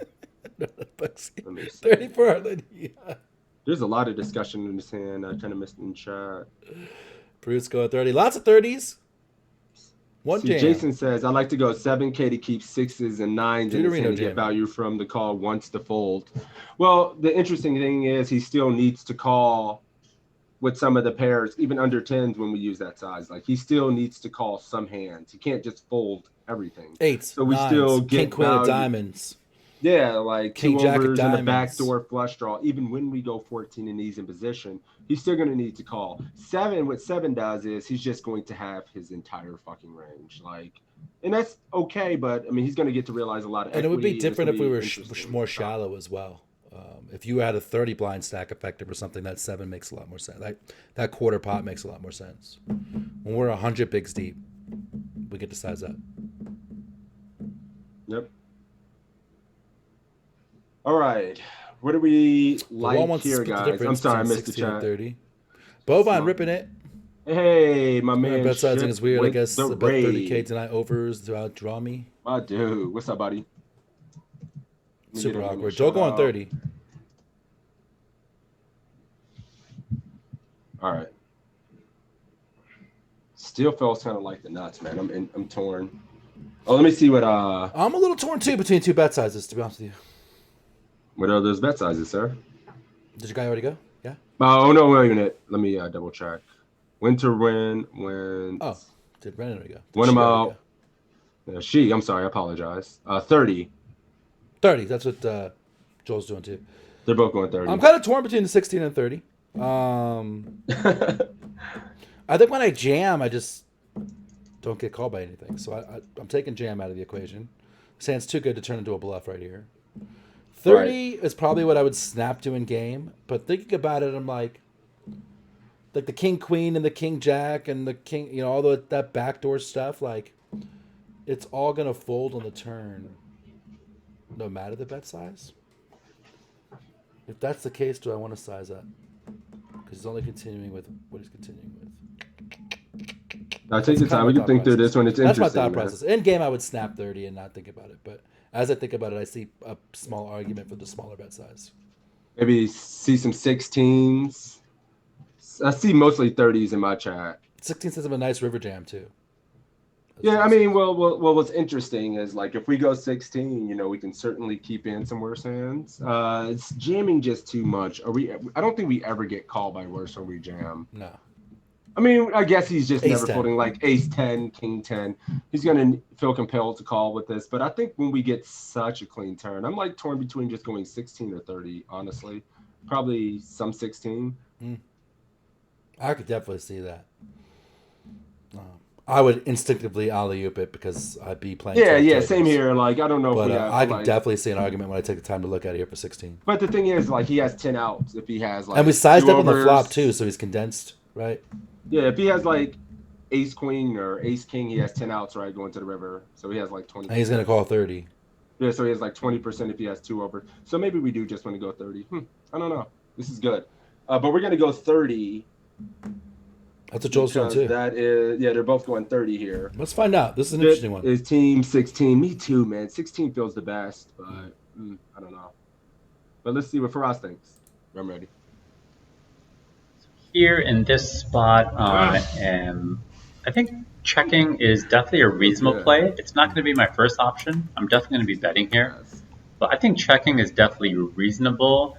D: Let me see.
H: 30 for Arlene.
D: There's a lot of discussion in this hand. I kind of missed in chat.
H: Bruce going 30. Lots of 30s. One jam.
D: Jason says, I like to go 7K to keep 6s and 9s and to get value from the call once to fold. Well, the interesting thing is he still needs to call with some of the pairs, even under 10s when we use that size. Like he still needs to call some hands. He can't just fold everything.
H: 8s,
D: so we
H: 9s,
D: still get
H: King, Queen
D: value.
H: of Diamonds.
D: Yeah, like
H: King,
D: 2
H: Jack of
D: overs and a
H: Diamonds.
D: backdoor flush draw. Even when we go 14 and he's in position, he's still going to need to call. 7, what 7 does is he's just going to have his entire fucking range. Like, and that's okay, but I mean, he's going to get to realize a lot of equity.
H: And it would be different if we were
D: interesting.
H: more shallow as well. If you had a 30 blind stack effective or something, that 7 makes a lot more sense. That quarter pot makes a lot more sense. When we're 100 bigs deep, we get to size up.
D: Yep. All right. What do we like here, guys? I'm sorry, I missed the chat.
H: 30. Bovine ripping it.
D: Hey, my man.
H: Bet sizing is weird. I guess
D: the
H: about 30K tonight overs to outdraw me.
D: My dude. What's up, buddy?
H: Super awkward. Joe going 30.
D: All right. Still feels kind of like the nuts, man. I'm torn. Oh, let me see what
H: I'm a little torn too between 2 bet sizes, to be honest with you.
D: What are those bet sizes, sir?
H: Did your guy already go? Yeah.
D: Oh no, wait a minute. Let me double check. Winter win when.
H: Oh, did Brennan already go?
D: When about? I'm sorry. I apologize. 30.
H: 30. That's what Joel's doing too.
D: They're both going 30.
H: I'm kind of torn between the 16 and 30. I think when I jam, I just don't get called by anything. So I'm taking jam out of the equation. Sand's too good to turn into a bluff right here. 30 is probably what I would snap to in game. But thinking about it, I'm like the king queen and the king jack and the king, all that backdoor stuff. Like, it's all gonna fold on the turn, no matter the bet size. If that's the case, do I want to size up? Because he's only continuing with what he's continuing with.
D: Now take your time. We can think through this one. It's interesting.
H: That's my thought process. In game, I would snap 30 and not think about it. But as I think about it, I see a small argument for the smaller bet size.
D: Maybe see some 16s. I see mostly 30s in my chat.
H: 16 says I'm a nice river jam too.
D: Yeah, I mean, well, what's interesting is like if we go 16, we can certainly keep in some worse hands. It's jamming just too much. I don't think we ever get called by worse when we jam.
H: No.
D: I mean, I guess he's just
H: Ace
D: never
H: 10.
D: folding like ace 10, king 10. He's going to feel compelled to call with this. But I think when we get such a clean turn, I'm like torn between just going 16 or 30, honestly. Probably some 16.
H: I could definitely see that. I would instinctively alley-oop it because I'd be playing.
D: Yeah, same here. Like, I don't know
H: but
D: if we have,
H: I could definitely see an argument when I take the time to look at it here for 16.
D: But the thing is, like, he has 10 outs if he has, like,
H: and we sized up on the
D: overs.
H: flop, too, so he's condensed, right?
D: Yeah, if he has, like, ace queen or ace king, he has 10 outs, right, going to the river. So he has like 20.
H: And he's gonna call 30.
D: Yeah, so he has like 20% if he has 2 over. So maybe we do just want to go 30. I don't know. This is good. But we're gonna go 30.
H: That's what Joel's doing too.
D: That is, yeah, they're both going 30 here.
H: Let's find out. This is an interesting one.
D: Is team 16? Me too, man. 16 feels the best, but I don't know. But let's see what Faraz thinks. I'm ready.
G: Here in this spot, I think checking is definitely a reasonable play. It's not going to be my first option. I'm definitely going to be betting here. But I think checking is definitely reasonable.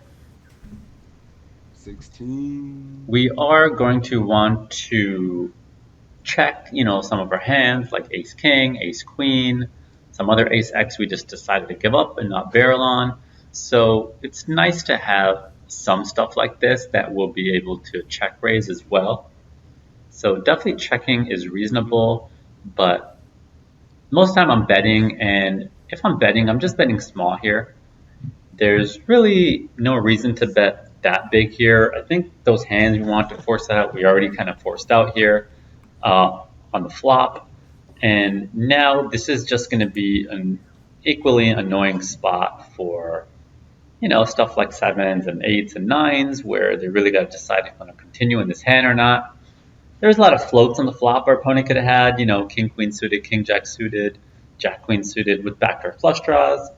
D: 16.
G: We are going to want to check, some of our hands like ace king, ace queen, some other ace x we just decided to give up and not barrel on. So it's nice to have some stuff like this that will be able to check raise as well. So definitely checking is reasonable, but most of the time I'm betting, and if I'm betting, I'm just betting small here. There's really no reason to bet that big here. I think those hands we want to force out, we already kind of forced out here on the flop. And now this is just going to be an equally annoying spot for, stuff like 7s and 8s and 9s, where they really got to decide if they want to continue in this hand or not. There's a lot of floats on the flop our opponent could have had, king, queen suited, king, jack suited, jack, queen suited with backdoor flush draws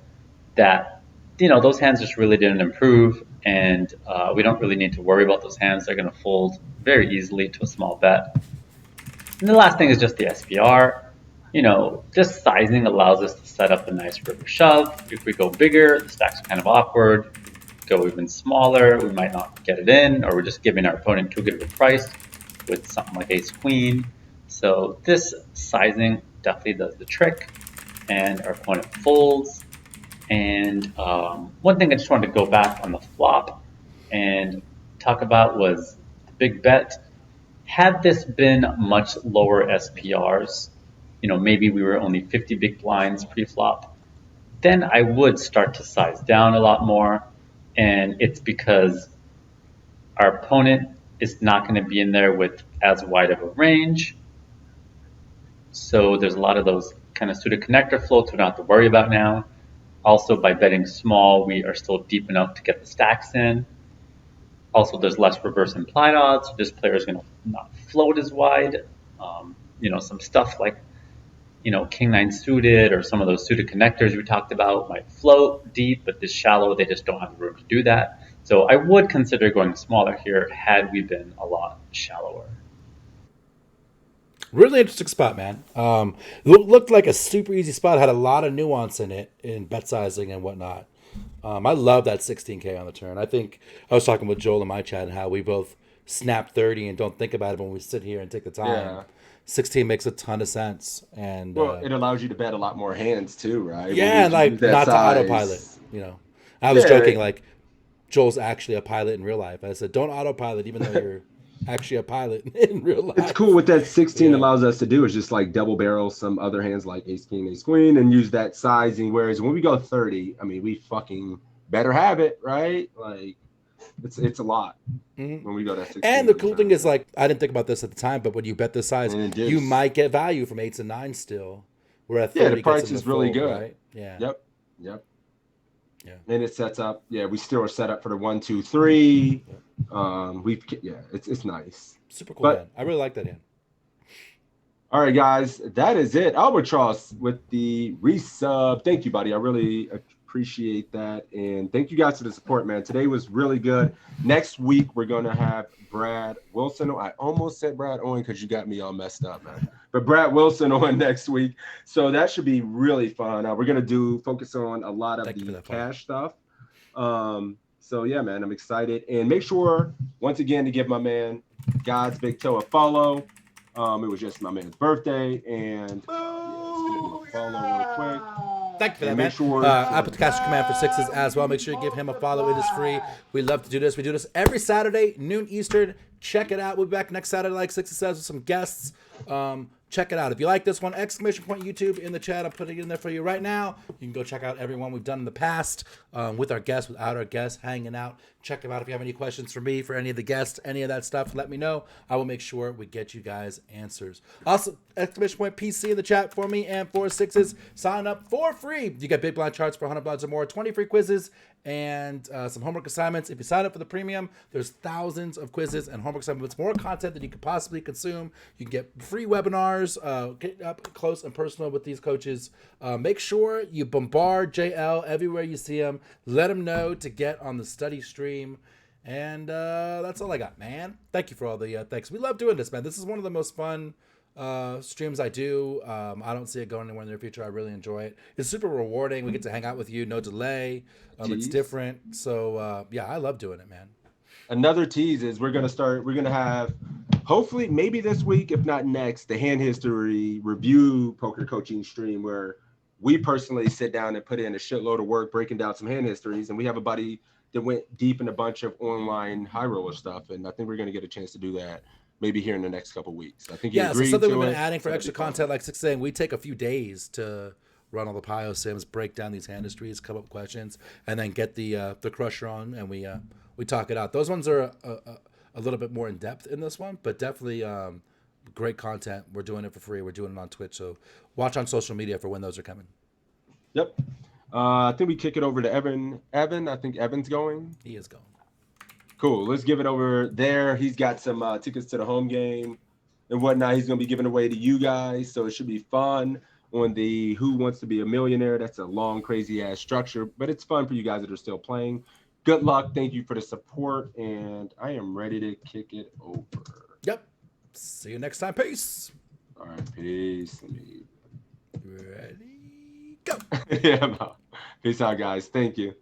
G: that, those hands just really didn't improve, and we don't really need to worry about those hands. They're going to fold very easily to a small bet. And the last thing is just the SPR. This sizing allows us to set up a nice river shove. If we go bigger, the stack's kind of awkward. Go even smaller, we might not get it in, or we're just giving our opponent too good of a price with something like ace queen. So this sizing definitely does the trick, and our opponent folds. And one thing I just wanted to go back on the flop and talk about was the big bet. Had this been much lower SPRs, maybe we were only 50 big blinds pre-flop, then I would start to size down a lot more. And it's because our opponent is not going to be in there with as wide of a range. So there's a lot of those kind of suited connector floats we don't have to worry about now. Also, by betting small, we are still deep enough to get the stacks in. Also, there's less reverse implied odds. So this player is going to not float as wide. Some stuff like, king 9 suited or some of those suited connectors we talked about might float deep, but this shallow, they just don't have the room to do that. So I would consider going smaller here had we been a lot shallower.
H: Really interesting spot, man. Looked like a super easy spot. Had a lot of nuance in it in bet sizing and whatnot. I love that 16K on the turn. I think I was talking with Joel in my chat and how we both snap 30 and don't think about it when we sit here and take the time.
D: Yeah.
H: 16 makes a ton of sense, and
D: it allows you to bet a lot more hands too, right?
H: Yeah, like not to autopilot. I was joking, like Joel's actually a pilot in real life. I said, don't autopilot, even though you're actually a pilot in real life.
D: It's cool. What that 16 allows us to do is just like double barrel some other hands like ace king, ace queen, and use that sizing. Whereas when we go 30, I mean, we fucking better have it, right? Like it's a lot when we go that 16.
H: And the cool thing is, like, I didn't think about this at the time, but when you bet this size, you might get value from 8s and 9s still. Where at 30
D: the price is really good.
H: Right? Yeah.
D: Yep. Yeah. And it sets up. Yeah, we still are set up for the 1, 2, 3. It's nice.
H: Super cool, man. I really like that hand.
D: All right, guys, that is it. Albatross with the resub. Thank you, buddy. I really appreciate that. And thank you guys for the support, man. Today was really good. Next week, we're going to have Brad Wilson. I almost said Brad Owen because you got me all messed up, man. But Brad Wilson on next week. So that should be really fun. We're going to focus on a lot of the cash stuff. So, yeah, man, I'm excited. And make sure, once again, to give my man GodsBigToe a follow. It was just my man's birthday. And follow real quick.
H: Thank you for that, man. Sure, I put the cash command for 6s as well. Make sure you give him a follow. It is free. We love to do this. We do this every Saturday, noon Eastern. Check it out. We'll be back next Saturday, like 6 and 7 with some guests. check it out. If you like this one, exclamation point YouTube in the chat. I'm putting it in there for you right now. You can go check out everyone we've done in the past with our guests, without our guests, hanging out. Check them out. If you have any questions for me, for any of the guests, any of that stuff, let me know. I will make sure we get you guys answers. Also, exclamation point PC in the chat for me and for sixes. Sign up for free. You get big blind charts for $100 or more, 20 free quizzes, and some homework assignments. If you sign up for the premium, there's thousands of quizzes and homework assignments, more content than you could possibly consume. You can get free webinars, get up close and personal with these coaches. Make sure you bombard JL everywhere you see him. Let him know to get on the study stream. And that's all I got, man. Thank you for all the thanks. We love doing this, man. This is one of the most fun streams I do. I don't see it going anywhere in the near future. I really enjoy it. It's super rewarding. We get to hang out with you, no delay. It's different. So yeah, I love doing it, man.
D: Another tease is we're gonna have, hopefully maybe this week, if not next, the hand history review poker coaching stream where we personally sit down and put in a shitload of work breaking down some hand histories, and we have a buddy that went deep in a bunch of online high roller stuff, and I think we're gonna get a chance to do that maybe here in the next couple of weeks. I think
H: so something we've been adding for extra content, like Six saying, we take a few days to run all the Pio sims, break down these hand histories, come up with questions, and then get the crusher on, and we talk it out. Those ones are a little bit more in depth in this one, but definitely great content. We're doing it for free. We're doing it on Twitch, so watch on social media for when those are coming.
D: Yep. I think we kick it over to Evan. Evan, I think Evan's going.
H: He is going.
D: Cool. Let's give it over there. He's got some tickets to the home game and whatnot. He's going to be giving away to you guys, so it should be fun on the Who Wants to Be a Millionaire. That's a long, crazy-ass structure, but it's fun for you guys that are still playing. Good luck. Thank you for the support, and I am ready to kick it over.
H: Yep. See you next time. Peace.
D: All right, peace.
H: Ready? Go.
D: Yeah, I'm out. Peace out, guys. Thank you.